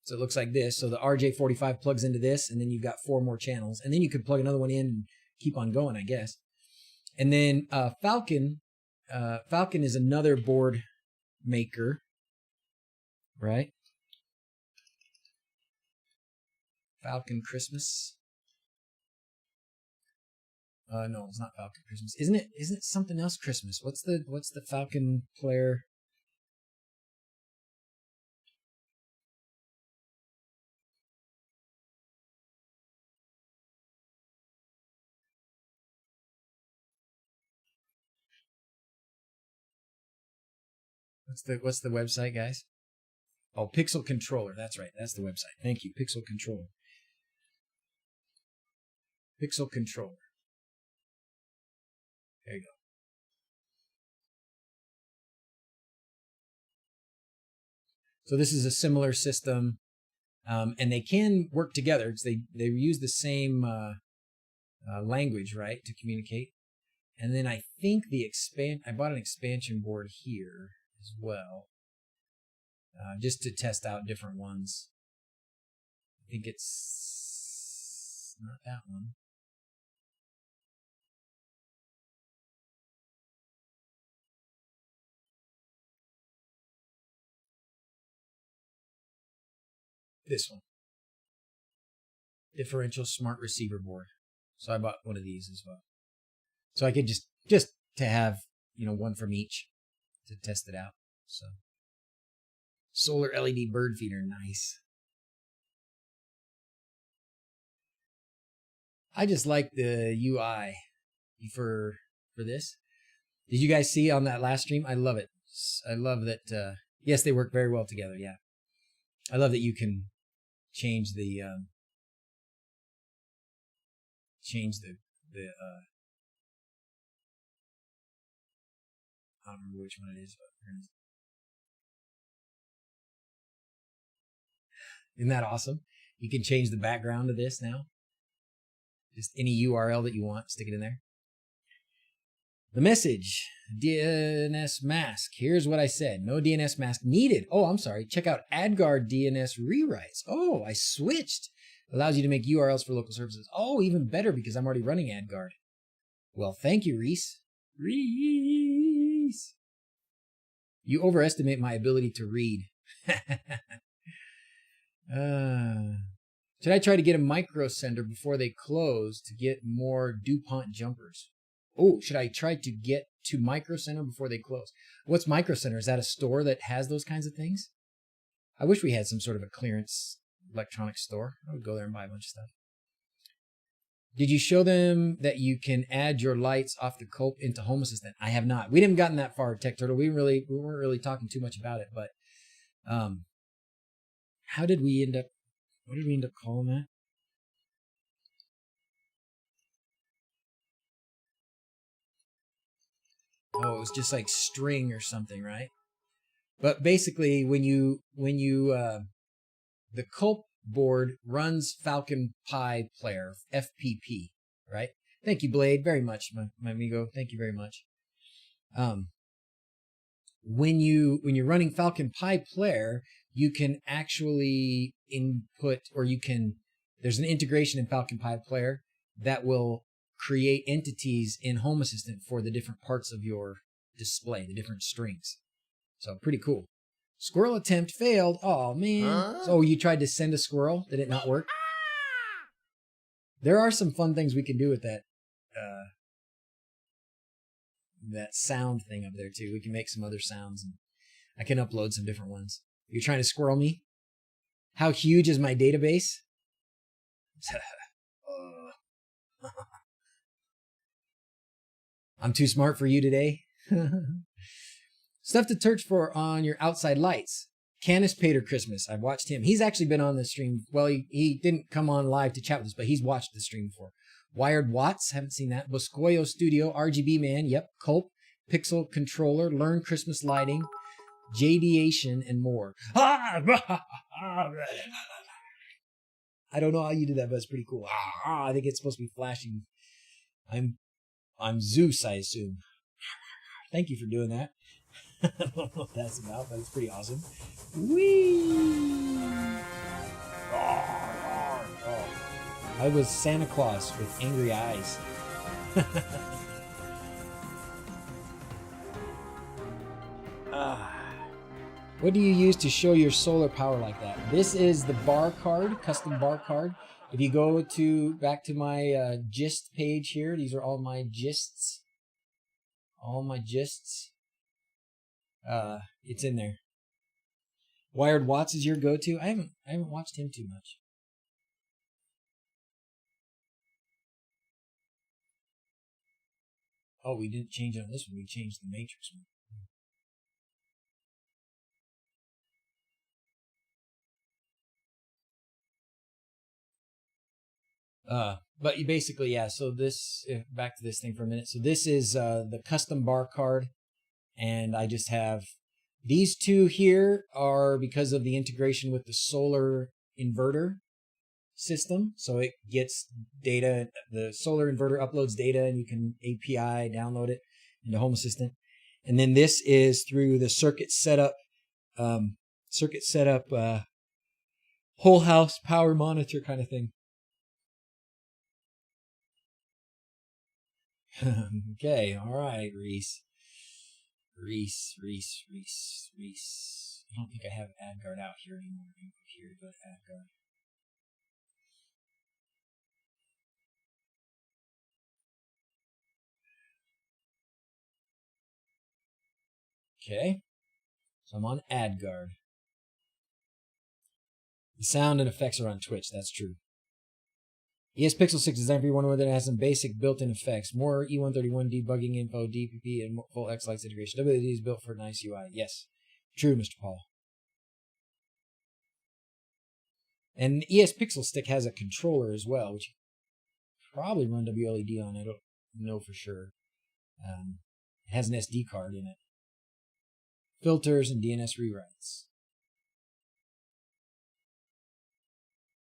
So it looks like this. So the RJ45 plugs into this, and then you've got 4 more channels. And then you could plug another one in and keep on going, I guess. And then Falcon is another board maker, right? Falcon Christmas. No, it's not Falcon Christmas. Isn't it something else Christmas? What's the Falcon player? What's the website, guys? Oh, Pixel Controller. That's right. That's the website. Thank you, Pixel Controller. Pixel Controller. There you go. So this is a similar system, and they can work together. They use the same language, right, to communicate. And then I think I bought an expansion board here as well, just to test out different ones. I think it's not that one. This one. Differential smart receiver board. So I bought one of these as well. So I could just to have, you know, one from each to test it out. So solar LED bird feeder, nice. I just like the UI for this. Did you guys see on that last stream? I love it. I love that. Yes, they work very well together. Yeah, I love that you can change the I don't remember which one it is, but isn't that awesome? You can change the background of this now. Just any URL that you want, stick it in there. The message, DNS mask. Here's what I said. No DNS mask needed. Oh, I'm sorry. Check out AdGuard DNS rewrites. Oh, I switched. Allows you to make URLs for local services. Oh, even better because I'm already running AdGuard. Well, thank you, Reese. Reese. You overestimate my ability to read. Should I try to get a micro sender before they close to get more DuPont jumpers? Oh, should I try to get to Micro Center before they close? What's Micro Center? Is that a store that has those kinds of things? I wish we had some sort of a clearance electronics store. I would go there and buy a bunch of stuff. Did you show them that you can add your lights off the Culp into Home Assistant? I have not. We haven't gotten that far, Tech Turtle. We weren't really talking too much about it, but how did we end up? What did we end up calling that? Oh, it was just like string or something, right? But basically, when you the Culp board runs Falcon Pi Player, FPP, right? Thank you, Blade, very much, my amigo. Thank you very much. When you're running Falcon Pi Player, you can actually input, or there's an integration in Falcon Pi Player that will create entities in Home Assistant for the different parts of your display, the different strings. So pretty cool. Squirrel attempt failed. Oh man. Huh? So you tried to send a squirrel. Did it not work? There are some fun things we can do with that that sound thing up there too. We can make some other sounds, and I can upload some different ones. You're trying to squirrel me? How huge is my database? I'm too smart for you today. Stuff to search for on your outside lights. Canis Pater Christmas. I've watched him. He's actually been on the stream. Well, he didn't come on live to chat with us, but he's watched the stream before. Wired Watts. Haven't seen that. Boscoyo Studio. RGB Man. Yep. Culp. Pixel Controller. Learn Christmas Lighting. Jadiation and more. I don't know how you did that, but it's pretty cool. I think it's supposed to be flashing. I'm Zeus, I assume. Thank you for doing that. I don't know what that's about, but it's pretty awesome. Whee! I was Santa Claus with angry eyes. What do you use to show your solar power like that? This is the bar card, custom bar card. If you go back to my gist page here, these are all my gists. All my gists. It's in there. Wired Watts is your go-to. I haven't watched him too much. Oh, we didn't change it on this one. We changed the matrix one. But you basically, yeah, so this, back to this thing for a minute. So this is the custom bar card, and I just have these two here are because of the integration with the solar inverter system. So it gets data, the solar inverter uploads data, and you can API download it into Home Assistant. And then this is through the circuit setup, whole house power monitor kind of thing. Okay, all right, Reese. I don't think I have AdGuard out here anymore. I'm going to go here to go to AdGuard. Okay, so I'm on AdGuard. The sound and effects are on Twitch, that's true. ES Pixel 6 designed for you wonder whether it has some basic built-in effects. More E131 debugging info, DPP, and full X-Lights integration. wLED is built for nice UI. Yes, true, Mr. Paul. And ES Pixel Stick has a controller as well, which you probably run wLED on. I don't know for sure. It has an SD card in it. Filters and DNS rewrites.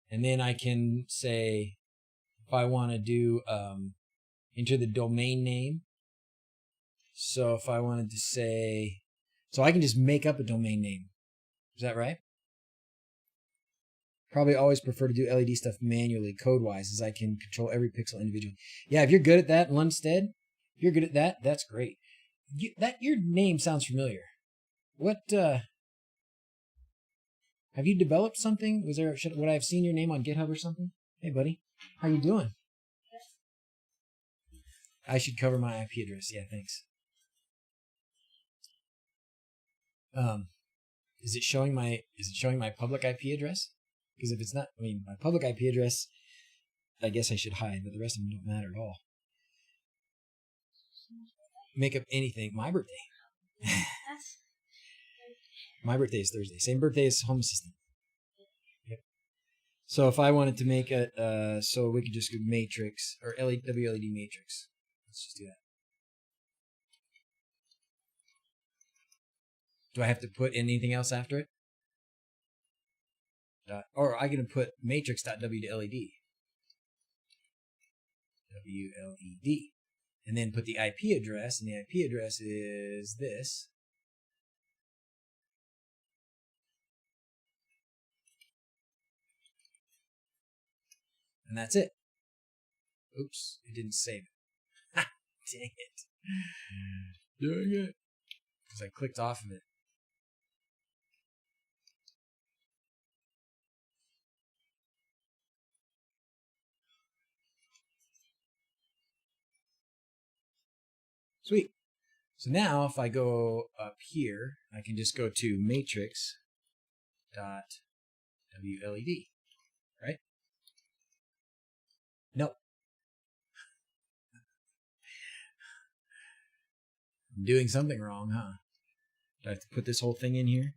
And then I can say, if I want to do, enter the domain name. So if I wanted to say, so I can just make up a domain name. Is that right? Probably always prefer to do LED stuff manually, code-wise, as I can control every pixel individually. Yeah, if you're good at that, Lundstead, if you're good at that, that's great. Your name sounds familiar. What, have you developed something? Would I have seen your name on GitHub or something? Hey, buddy. How you doing? I should cover my IP address. Yeah, thanks. Is it showing my public IP address? Because if it's not, my public IP address, I guess I should hide, but the rest of them don't matter at all. Make up anything. My birthday. My birthday is Thursday. Same birthday as Home Assistant. Yep. So if I wanted to make it, so we could just do matrix or wLED matrix. Let's just do that. Do I have to put anything else after it? Or I can put matrix.w to LED. wLED. And then put the IP address, and the IP address is this. And that's it. Oops, it didn't save it. Ha! Dang it. Dang it. Because I clicked off of it. Sweet. So now if I go up here, I can just go to matrix.wLED, right? Nope. I'm doing something wrong, huh? Do I have to put this whole thing in here?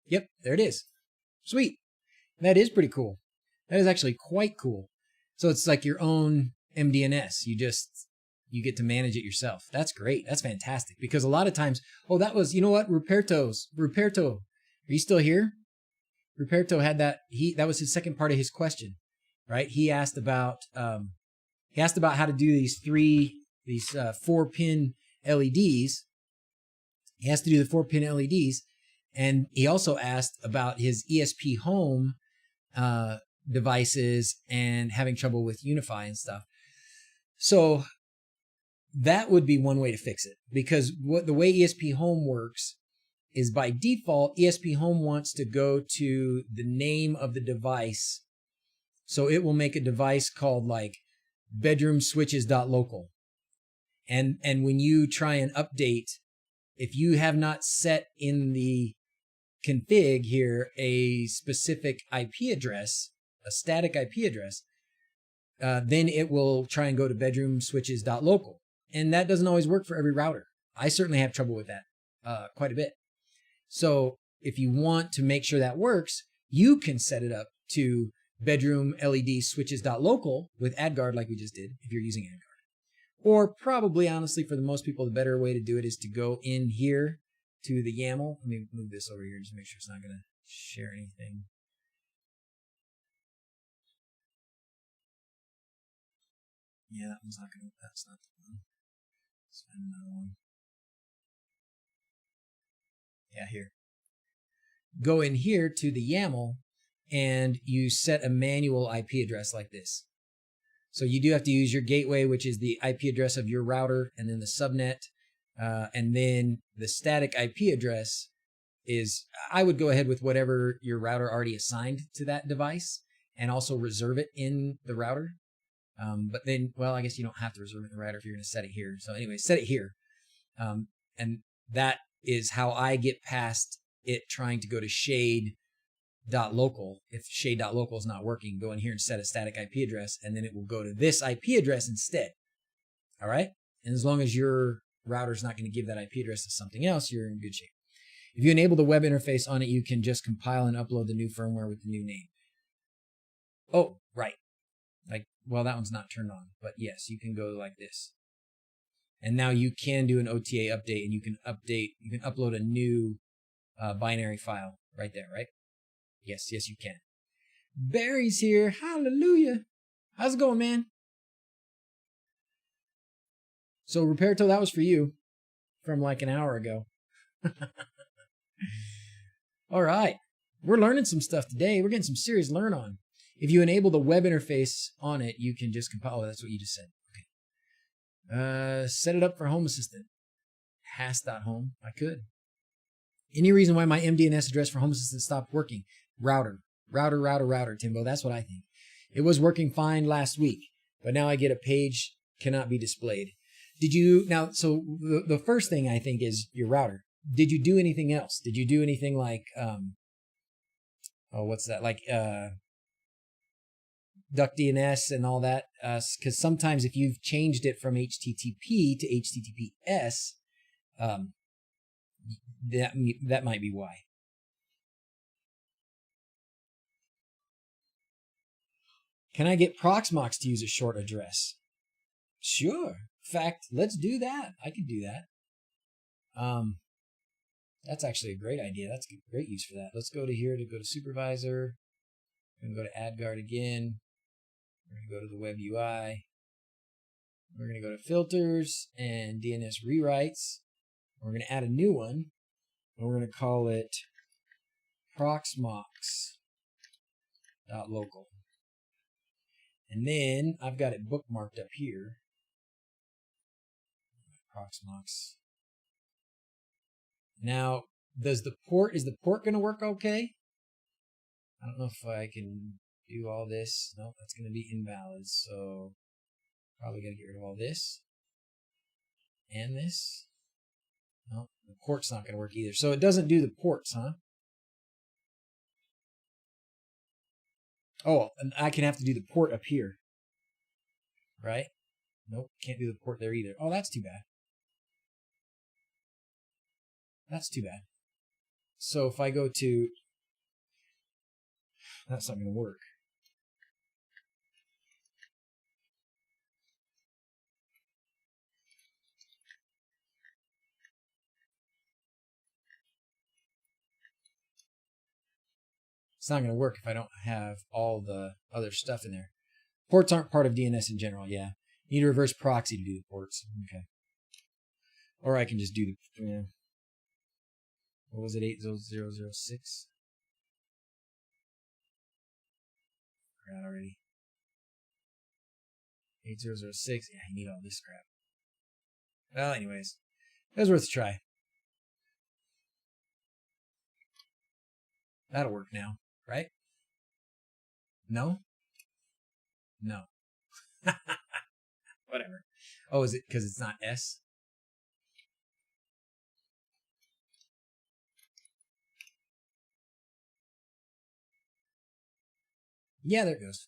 Yep, there it is. Sweet. That is pretty cool. That is actually quite cool. So it's like your own MDNS. You get to manage it yourself. That's great. That's fantastic. Because a lot of times, oh, that was, you know what? Ruperto, are you still here? Ruperto had that. That was his second part of his question, right? He asked about how to do these 4-pin LEDs. He has to do the 4-pin LEDs. And he also asked about his ESP home devices and having trouble with Unify and stuff. So that would be one way to fix it, because the way ESP home works is by default, ESP home wants to go to the name of the device. So it will make a device called like bedroom switches.local. And when you try and update, if you have not set in the config here a specific IP address, a static IP address, then it will try and go to bedroom switches.local. And that doesn't always work for every router. I certainly have trouble with that quite a bit. So if you want to make sure that works, you can set it up to bedroom LED switches.local with AdGuard like we just did if you're using AdGuard. Or probably, honestly, for the most people, the better way to do it is to go in here to the YAML. Let me move this over here just to make sure it's not going to share anything. Yeah, that's not the one. Let's find another one. Yeah, here. Go in here to the YAML and you set a manual IP address like this. So you do have to use your gateway, which is the IP address of your router, and then the subnet. And then the static IP address is, I would go ahead with whatever your router already assigned to that device and also reserve it in the router. But then, well, I guess you don't have to reserve it in the router if you're going to set it here. So anyway, set it here. And that is how I get past it trying to go to shade.local. If shade.local is not working, go in here and set a static IP address, and then it will go to this IP address instead. All right? And as long as your router is not going to give that IP address to something else, you're in good shape. If you enable the web interface on it, you can just compile and upload the new firmware with the new name. Oh, right. Like, well, that one's not turned on, but yes, you can go like this. And now you can do an OTA update, and you can upload a new binary file right there, right? Yes, you can. Barry's here. Hallelujah. How's it going, man? So, Ruperto, that was for you from like an hour ago. All right. We're learning some stuff today. We're getting some serious learn on. If you enable the web interface on it, you can just compile. Oh, that's what you just said. Okay. Set it up for Home Assistant. Has.home. I could. Any reason why my MDNS address for Home Assistant stopped working? Router, Timbo. That's what I think. It was working fine last week, but now I get a page cannot be displayed. Did you, now, so the first thing I think is your router. Did you do anything else? Did you do anything like, what's that? Like, DuckDNS and all that? Because sometimes if you've changed it from HTTP to HTTPS, That might be why. Can I get Proxmox to use a short address? Sure. In fact, let's do that. I can do that. That's actually a great idea. That's a great use for that. Let's go to here to go to supervisor. We're going to go to AdGuard again. We're going to go to the web UI. We're going to go to filters and DNS rewrites. We're going to add a new one. And we're going to call it Proxmox.local. And then I've got it bookmarked up here. Proxmox. Now, is the port going to work okay? I don't know if I can do all this. No, that's going to be invalid. So probably got to get rid of all this and this. No, the port's not going to work either. So it doesn't do the ports, huh? Oh, and I can have to do the port up here. Right? Nope, can't do the port there either. Oh, that's too bad. That's too bad. So if I go to... That's not going to work. It's not going to work if I don't have all the other stuff in there. Ports aren't part of DNS in general, yeah. You need a reverse proxy to do the ports. Okay. Or I can just do the... Yeah. What was it? 80006? Forgot already. 8006. Yeah, you need all this crap. Well, anyways. It was worth a try. That'll work now, right? No? No. Whatever. Oh, is it because it's not S? Yeah, there it goes.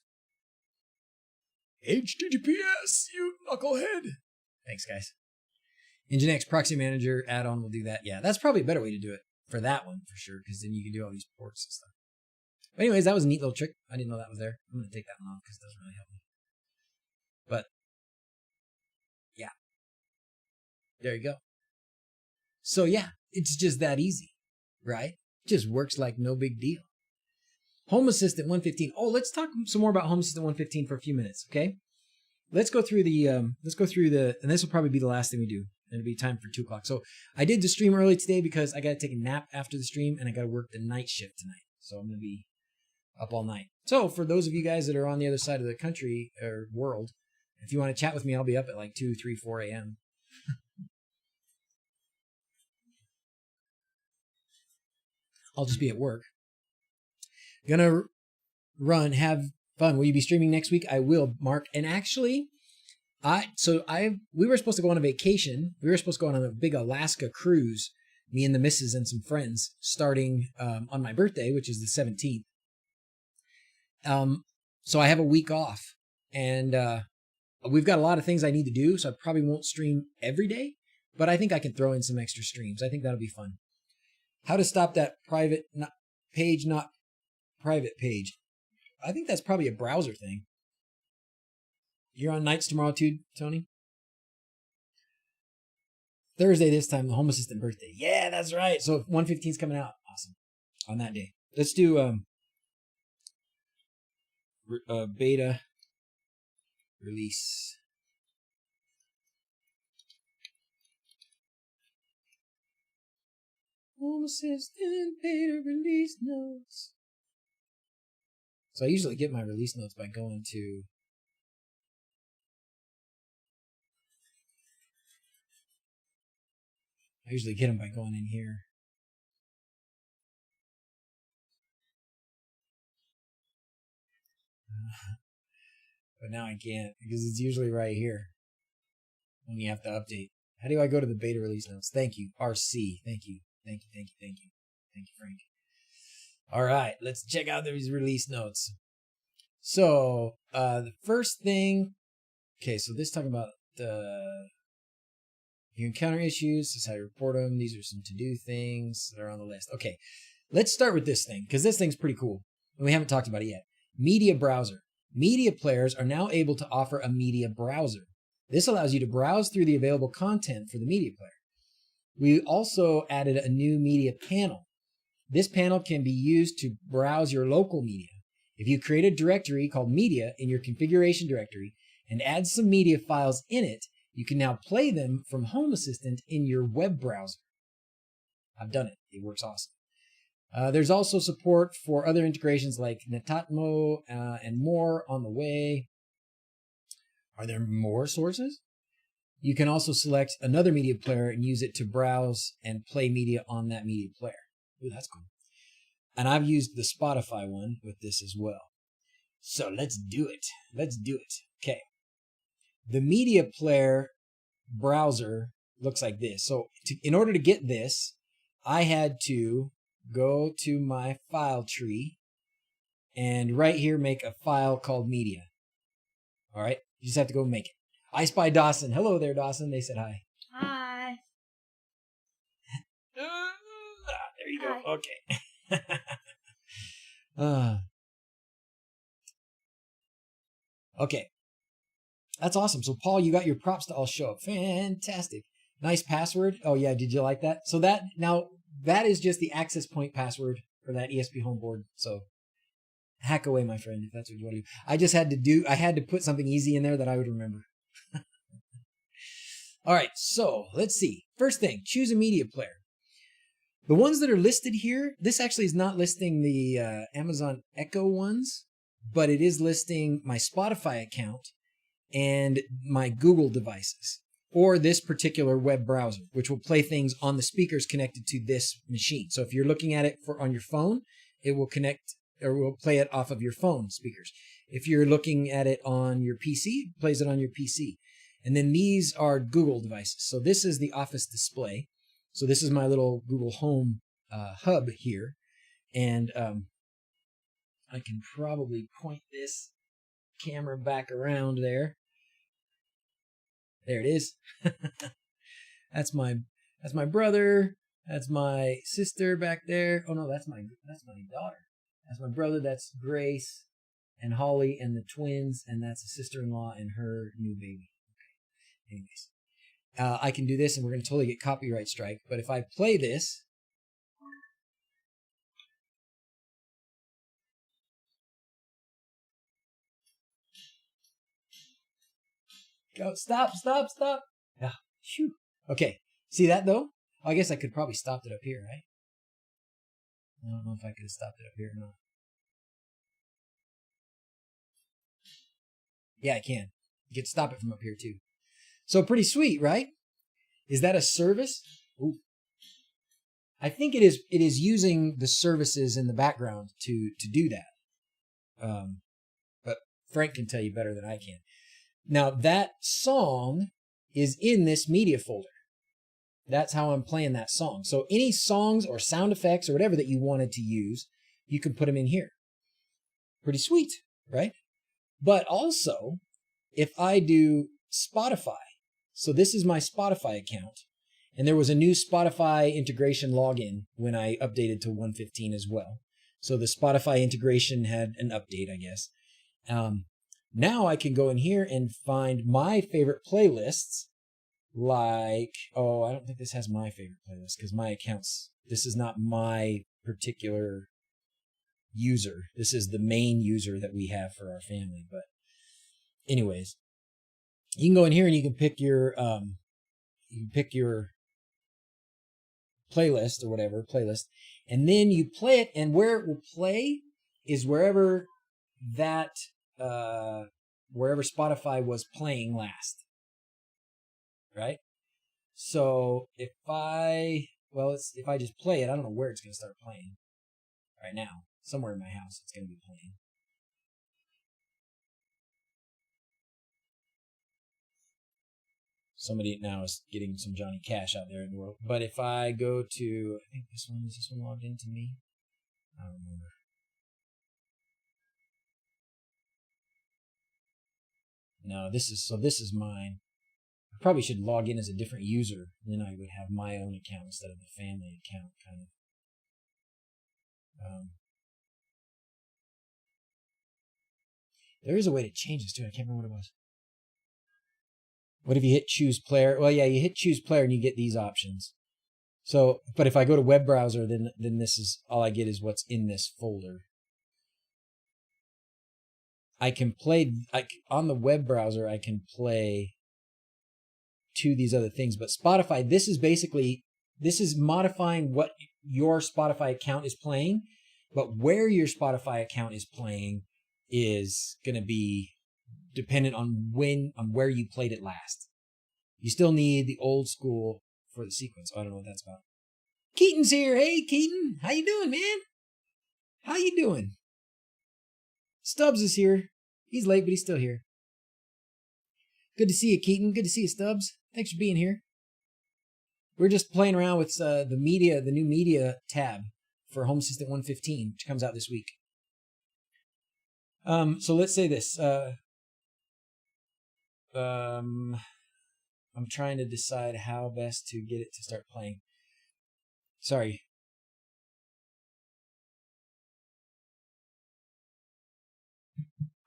HTTPS, you knucklehead. Thanks, guys. Nginx Proxy Manager add-on will do that. Yeah, that's probably a better way to do it for that one, for sure, because then you can do all these ports and stuff. But anyways, that was a neat little trick. I didn't know that was there. I'm going to take that one off because it doesn't really help me. But, yeah. There you go. So, yeah, it's just that easy, right? It just works like no big deal. Home Assistant 115. Oh, let's talk some more about Home Assistant 115 for a few minutes, okay? Let's go through the, and this will probably be the last thing we do. It'll be time for 2 o'clock. So I did the stream early today because I got to take a nap after the stream and I got to work the night shift tonight. So I'm going to be up all night. So for those of you guys that are on the other side of the country or world, if you want to chat with me, I'll be up at like 2, 3, 4 a.m. I'll just be at work. Gonna run, have fun. Will you be streaming next week? I will, Mark. And actually, we were supposed to go on a vacation. We were supposed to go on a big Alaska cruise, me and the missus and some friends, starting on my birthday, which is the 17th. So I have a week off, and we've got a lot of things I need to do, so I probably won't stream every day, but I think I can throw in some extra streams. I think that'll be fun. How to stop that private page, not private page. I think that's probably a browser thing. You're on nights tomorrow too, Tony? Thursday this time, the Home Assistant birthday. Yeah, that's right. So 115 is coming out. Awesome. On that day. Let's do beta release. Home Assistant beta release notes. So I usually get my release notes by going to I usually get them by going in here. But now I can't because it's usually right here when you have to update. How do I go to the beta release notes? Thank you, RC. Thank you. Thank you, thank you, thank you. Thank you, Frank. All right, let's check out these release notes. So, the first thing... Okay, so this is talking about the You encounter issues. This is how you report them. These are some to-do things that are on the list. Okay, let's start with this thing, because this thing's pretty cool. And we haven't talked about it yet. Media browser. Media players are now able to offer a media browser. This allows you to browse through the available content for the media player. We also added a new media panel. This panel can be used to browse your local media. If you create a directory called media in your configuration directory and add some media files in it, you can now play them from Home Assistant in your web browser. I've done it. It works awesome. There's also support for other integrations like Netatmo and more on the way. Are there more sources? You can also select another media player and use it to browse and play media on that media player. Ooh, that's cool. And I've used the Spotify one with this as well. So let's do it. Let's do it. Okay. The media player browser looks like this. So in order to get this, I had to go to my file tree and right here make a file called media. All right. You just have to go make it. I spy Dawson. Hello there, Dawson. They said hi. Hi. There you go. Hi. Okay. Okay. That's awesome. So, Paul, you got your props to all show up. Fantastic. Nice password. Oh, yeah. Did you like that? So that is just the access point password for that ESP home board. So hack away, my friend, if that's what you want to do. I had to put something easy in there that I would remember. All right. So let's see. First thing, choose a media player. The ones that are listed here, this actually is not listing the Amazon Echo ones, but it is listing my Spotify account and my Google devices, or this particular web browser, which will play things on the speakers connected to this machine. So if you're looking at it on your phone, it will connect or will play it off of your phone speakers. If you're looking at it on your PC, it plays it on your PC. And then these are Google devices. So this is the Office display. So this is my little Google Home hub here. And I can probably point this camera back around there. There it is. That's my brother. That's my sister back there. Oh no, that's my daughter. That's my brother. That's Grace and Holly and the twins, and that's a sister-in-law and her new baby. Okay. Anyways, I can do this, and we're going to totally get copyright strike. But if I play this, go stop. Yeah, shoo. Okay, see that though? I guess I could probably stop it up here, right? I don't know if I could have stopped it up here or not. Yeah, I can. You can stop it from up here too. So pretty sweet, right? Is that a service? Ooh. I think it is. It is using the services in the background to do that. But Frank can tell you better than I can. Now that song is in this media folder. That's how I'm playing that song. So any songs or sound effects or whatever that you wanted to use, you can put them in here. Pretty sweet, right? But also, if I do Spotify, so this is my Spotify account, and there was a new Spotify integration login when I updated to 1.15 as well. So the Spotify integration had an update, I guess. Now I can go in here and find my favorite playlists. Like, oh, I don't think this has my favorite playlist because my accounts, this is not my particular user. This is the main user that we have for our family. But anyways, you can go in here and you can pick your playlist or whatever playlist, and then you play it, and where it will play is wherever that wherever Spotify was playing last. Right? So if I just play it, I don't know where it's going to start playing right now. Somewhere in my house it's going to be playing. Somebody now is getting some Johnny Cash out there in the world. But if I go to, I think is this one logged into me? I don't remember. No, this is mine. I probably should log in as a different user. Then I would have my own account instead of the family account, kind of. There is a way to change this too. I can't remember what it was. What if you hit choose player? Well, yeah, you hit choose player and you get these options. So, but if I go to web browser, then this is all I get is what's in this folder. I can play on the web browser. I can play to these other things, but Spotify. This is modifying what your Spotify account is playing, but where your Spotify account is playing is going to be dependent on where you played it last. You still need the old school for the sequence. I don't know what that's about. Keaton's here. Hey, Keaton. How you doing, man? How you doing? Stubbs is here. He's late, but he's still here. Good to see you, Keaton. Good to see you, Stubbs. Thanks for being here. We're just playing around with the new media tab for Home Assistant 115, which comes out this week. So let's say this. I'm trying to decide how best to get it to start playing. Sorry.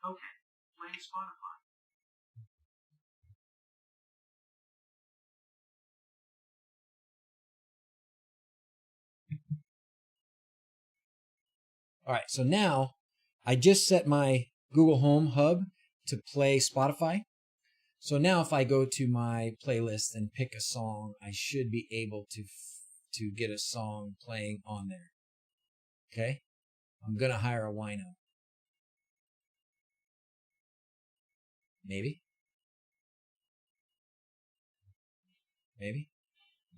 Okay, playing Spotify. All right, so now I just set my Google Home Hub to play Spotify. So now if I go to my playlist and pick a song, I should be able to get a song playing on there. Okay? I'm going to hire a wino. Maybe. Maybe.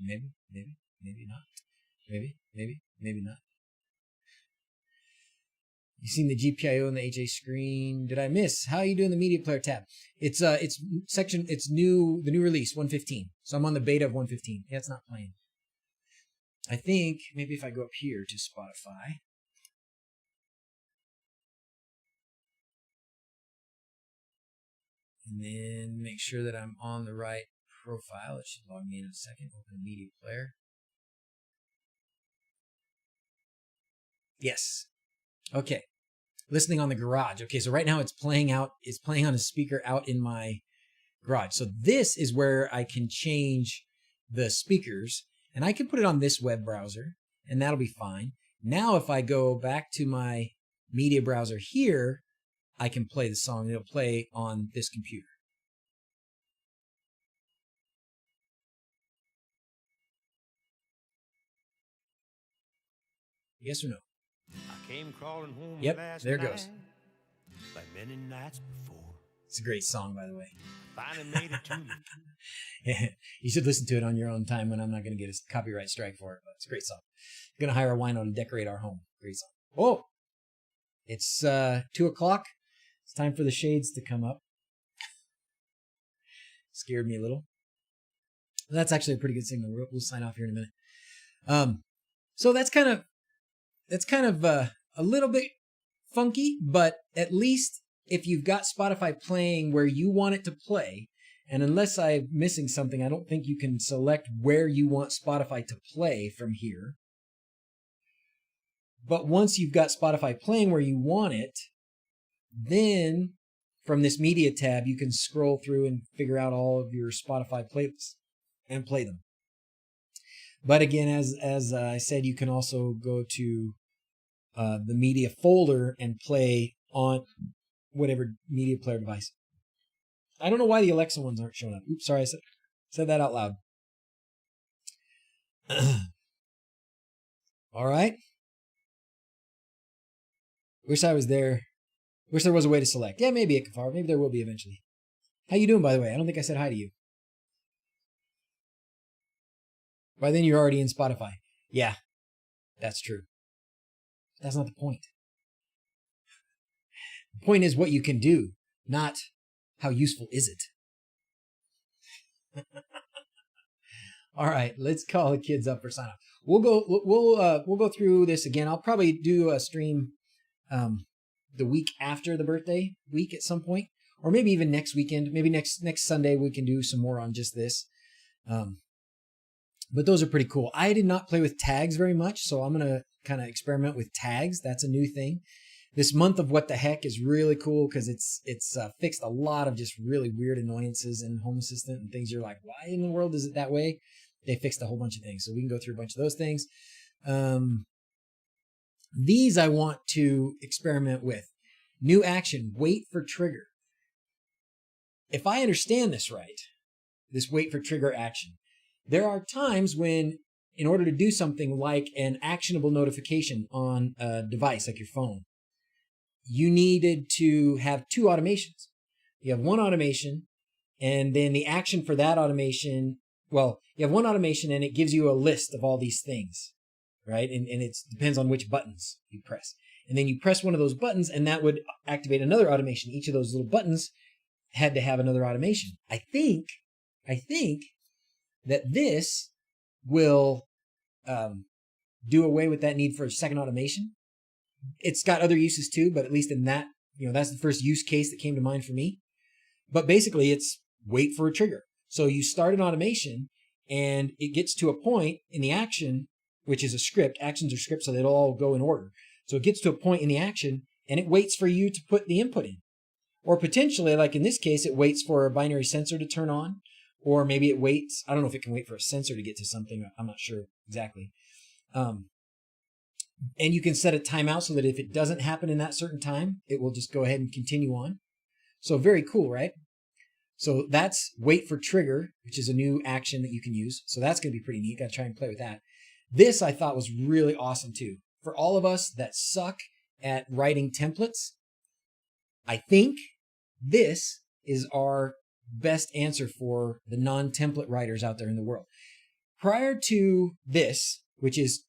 Maybe. Maybe. Maybe not. Maybe. Maybe. Maybe not. You seen the GPIO and the HA screen? Did I miss? How are you doing the media player tab? It's new, the new release 115. So I'm on the beta of 115. Yeah, it's not playing. I think maybe if I go up here to Spotify. And then make sure that I'm on the right profile. It should log me in a second. Open media player. Yes. Okay. Listening on the garage. Okay, so right now it's playing on a speaker out in my garage. So this is where I can change the speakers, and I can put it on this web browser, and that'll be fine. Now if I go back to my media browser here, I can play the song. It'll play on this computer. Yes or no? I came crawling home. Yep, last there it goes. night, like many nights before. It's a great song, by the way. Finally made it to me. Yeah, you should listen to it on your own time when I'm not going to get a copyright strike for it, but it's a great song. I'm going to hire a wino to decorate our home. Great song. Oh, it's 2 o'clock. It's time for the shades to come up. Scared me a little. That's actually a pretty good signal. We'll sign off here in a minute. So that's kind of a little bit funky, but at least if you've got Spotify playing where you want it to play, and unless I'm missing something, I don't think you can select where you want Spotify to play from here. But once you've got Spotify playing where you want it, then from this media tab, you can scroll through and figure out all of your Spotify playlists and play them. But again, as I said, you can also go to the media folder and play on whatever media player device. I don't know why the Alexa ones aren't showing up. Oops, sorry, I said that out loud. All right. Wish I was there. Wish there was a way to select. Yeah, maybe at Kafar. Maybe there will be eventually. How you doing, by the way? I don't think I said hi to you. By then you're already in Spotify. Yeah, that's true. That's not the point. The point is what you can do, not how useful is it. All right, let's call the kids up for sign off. We'll go through this again. I'll probably do a stream the week after the birthday week at some point, or maybe even next weekend, maybe next Sunday we can do some more on just this. But those are pretty cool. I did not play with tags very much, so I'm going to kind of experiment with tags. That's a new thing. This month of What the Heck is really cool because it's fixed a lot of just really weird annoyances in Home Assistant and things you're like, why in the world is it that way? They fixed a whole bunch of things. So we can go through a bunch of those things. These I want to experiment with. New action, wait for trigger. If I understand this right, this wait for trigger action, there are times when, in order to do something like an actionable notification on a device like your phone, you needed to have two automations. You have one automation, and then the action for that automation, well, you have one automation and it gives you a list of all these things, right? And it depends on which buttons you press. And then you press one of those buttons and that would activate another automation. Each of those little buttons had to have another automation. I think that this will do away with that need for a second automation. It's got other uses too, but at least in that, that's the first use case that came to mind for me. But basically it's wait for a trigger. So you start an automation and it gets to a point in the action, which is a script. Actions are scripts, so they'll all go in order. So it gets to a point in the action and it waits for you to put the input in. Or potentially, like in this case, it waits for a binary sensor to turn on. Or maybe it waits, I don't know if it can wait for a sensor to get to something. I'm not sure exactly. And you can set a timeout so that if it doesn't happen in that certain time, it will just go ahead and continue on. So very cool, right? So that's wait for trigger, which is a new action that you can use. So that's going to be pretty neat. Got to try and play with that. This I thought was really awesome too. For all of us that suck at writing templates, I think this is our best answer for the non-template writers out there in the world. Prior to this, which is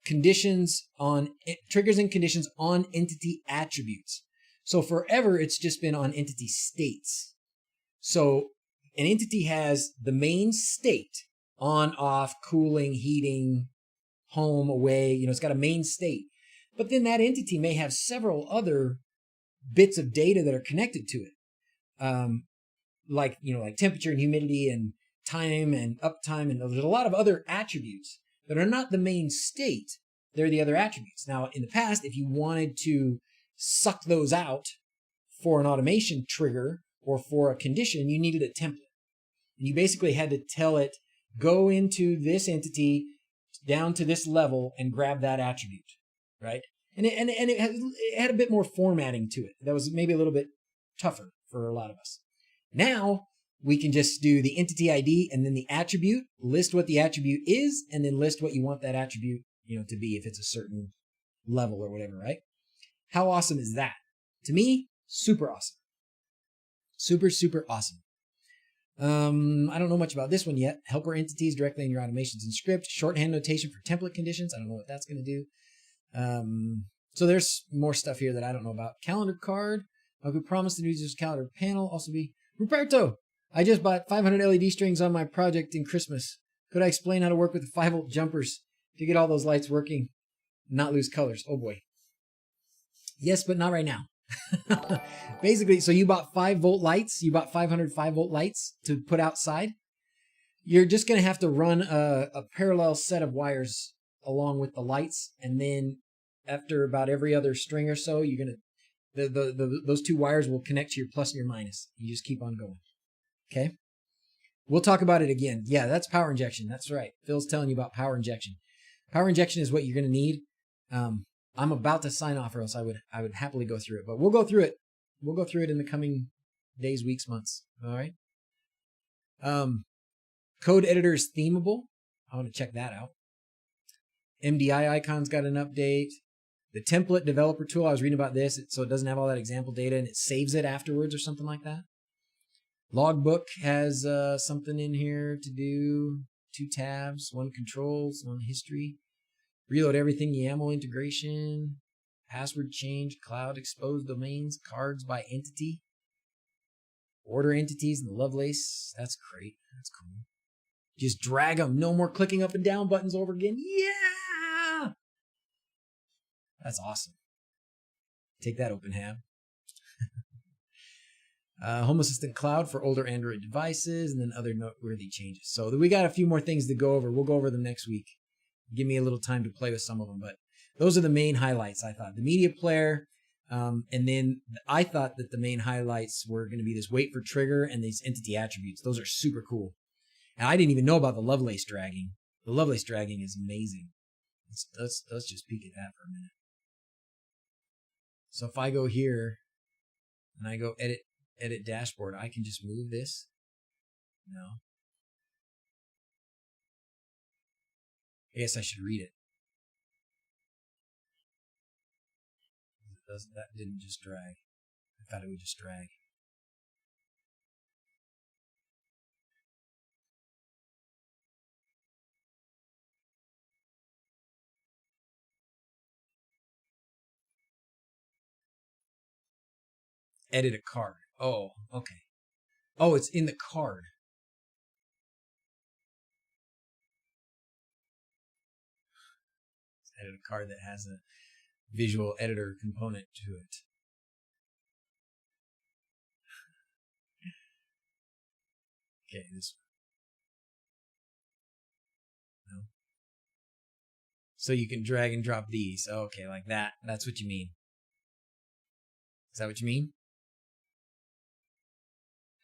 conditions on triggers and conditions on entity attributes. So forever, it's just been on entity states. So an entity has the main state, on, off, cooling, heating, home, away, it's got a main state. But then that entity may have several other bits of data that are connected to it. Like temperature and humidity and time and uptime. And there's a lot of other attributes that are not the main state. They're the other attributes. Now, in the past, if you wanted to suck those out for an automation trigger or for a condition, you needed a template. And you basically had to tell it, go into this entity down to this level and grab that attribute, right? And it had a bit more formatting to it. That was maybe a little bit tougher for a lot of us. Now, we can just do the entity ID and then the attribute, list what the attribute is, and then list what you want that attribute, to be if it's a certain level or whatever, right? How awesome is that? To me, super awesome. Super, super awesome. I don't know much about this one yet. Helper entities directly in your automations and script. Shorthand notation for template conditions. I don't know what that's going to do. So there's more stuff here that I don't know about. Calendar card. I could promise the user's calendar panel also be... Ruperto! I just bought 500 LED strings on my project in Christmas. Could I explain how to work with the 5-volt jumpers to get all those lights working, not lose colors? Oh boy. Yes, but not right now. Basically, so you bought 5-volt lights. You bought 500 5-volt lights to put outside. You're just going to have to run a parallel set of wires along with the lights. And then after about every other string or so, you're going to, those two wires will connect to your plus and your minus. You just keep on going. Okay. We'll talk about it again. Yeah, that's power injection. That's right. Phil's telling you about power injection. Power injection is what you're going to need. I'm about to sign off, or else I would happily go through it. But we'll go through it. We'll go through it in the coming days, weeks, months. All right. Code editor is themable. I want to check that out. MDI icon's got an update. The template developer tool, I was reading about this, so it doesn't have all that example data and it saves it afterwards or something like that. Logbook has something in here to do. 2 tabs, 1 controls, 1 history. Reload everything, YAML integration, password change, cloud exposed domains, cards by entity, order entities in the Lovelace. That's great. That's cool. Just drag them. No more clicking up and down buttons over again. Yeah! That's awesome. Take that, OpenHab. Home Assistant Cloud for older Android devices, and then other noteworthy changes. So we got a few more things to go over. We'll go over them next week. Give me a little time to play with some of them, but those are the main highlights, I thought. The media player, and then I thought that the main highlights were going to be this wait for trigger and these entity attributes. Those are super cool. And I didn't even know about the Lovelace dragging. The Lovelace dragging is amazing. Let's just peek at that for a minute. So if I go here and I go edit dashboard, I can just move this. No. I guess I should read it. That didn't just drag. I thought it would just drag. Edit a card. Oh, okay. Oh, it's in the card. Let's edit a card that has a visual editor component to it. Okay, this one. No. So you can drag and drop these. Okay, like that. That's what you mean. Is that what you mean?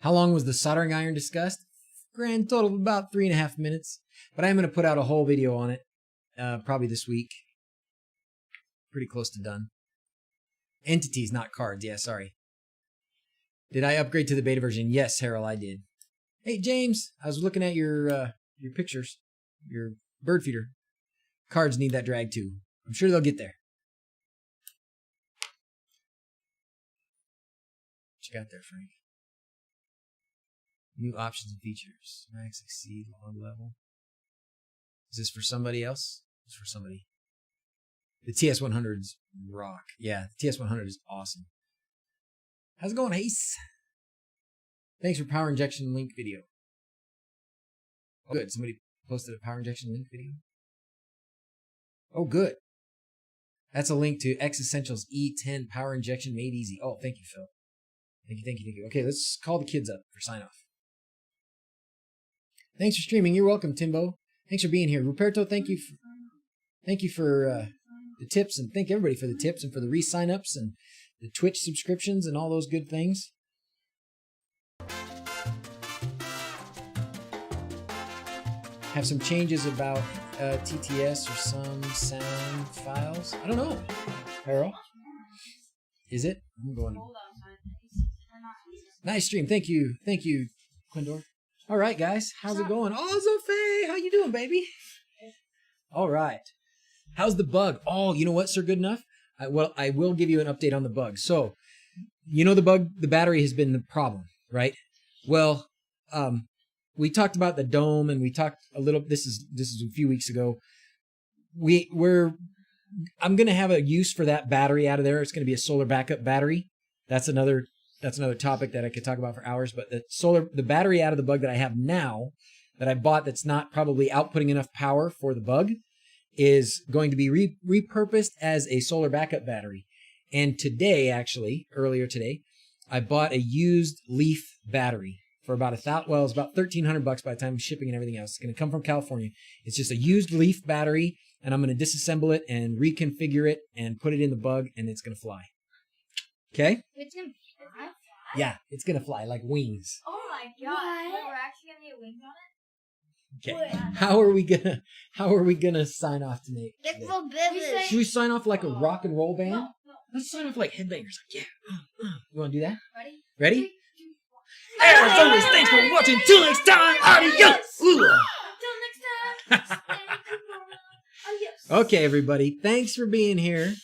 How long was the soldering iron discussed? Grand total of about 3.5 minutes. But I'm going to put out a whole video on it probably this week. Pretty close to done. Entities, not cards. Yeah, sorry. Did I upgrade to the beta version? Yes, Harold, I did. Hey, James, I was looking at your pictures, your bird feeder. Cards need that drag too. I'm sure they'll get there. What you got there, Frank? New options and features. Max, exceed, log level. Is this for somebody else? It's for somebody. The TS100's rock. Yeah, the TS100 is awesome. How's it going, Ace? Thanks for power injection link video. Oh, good. Somebody posted a power injection link video. Oh, good. That's a link to X Essentials E10 power injection made easy. Oh, thank you, Phil. Thank you. Okay, let's call the kids up for sign off. Thanks for streaming. You're welcome, Timbo. Thanks for being here. Ruperto, thank you for the tips, and thank everybody for the tips and for the re-sign ups and the Twitch subscriptions and all those good things. Have some changes about TTS or some sound files. I don't know. Harold? Is it? I'm going. Nice stream. Thank you, Quindor. All right, guys. How's it going? Oh, Zofe, how you doing, baby? All right. How's the bug? Oh, you know what, Sir Goodenough? I will give you an update on the bug. So, you know the bug, the battery has been the problem, right? Well, we talked about the dome, and we talked a little. This is a few weeks ago. I'm going to have a use for that battery out of there. It's going to be a solar backup battery. That's another topic that I could talk about for hours. But the battery out of the bug that I have now, that I bought, that's not probably outputting enough power for the bug, is going to be repurposed as a solar backup battery. And earlier today, I bought a used Leaf battery for about it's about $1,300 by the time shipping and everything else. It's going to come from California. It's just a used Leaf battery, and I'm going to disassemble it and reconfigure it and put it in the bug, and it's going to fly. Okay? It's gonna fly? Yeah, it's going to fly like wings. Oh my god. We're actually gonna get wings on it? Okay. How are we gonna sign off tonight? Should we sign off like a rock and roll band? No. Let's sign off like headbangers. Like, yeah. You wanna do that? Ready? As always, thanks for watching. Till next time, adios. Until next time. Okay, everybody. Thanks for being here.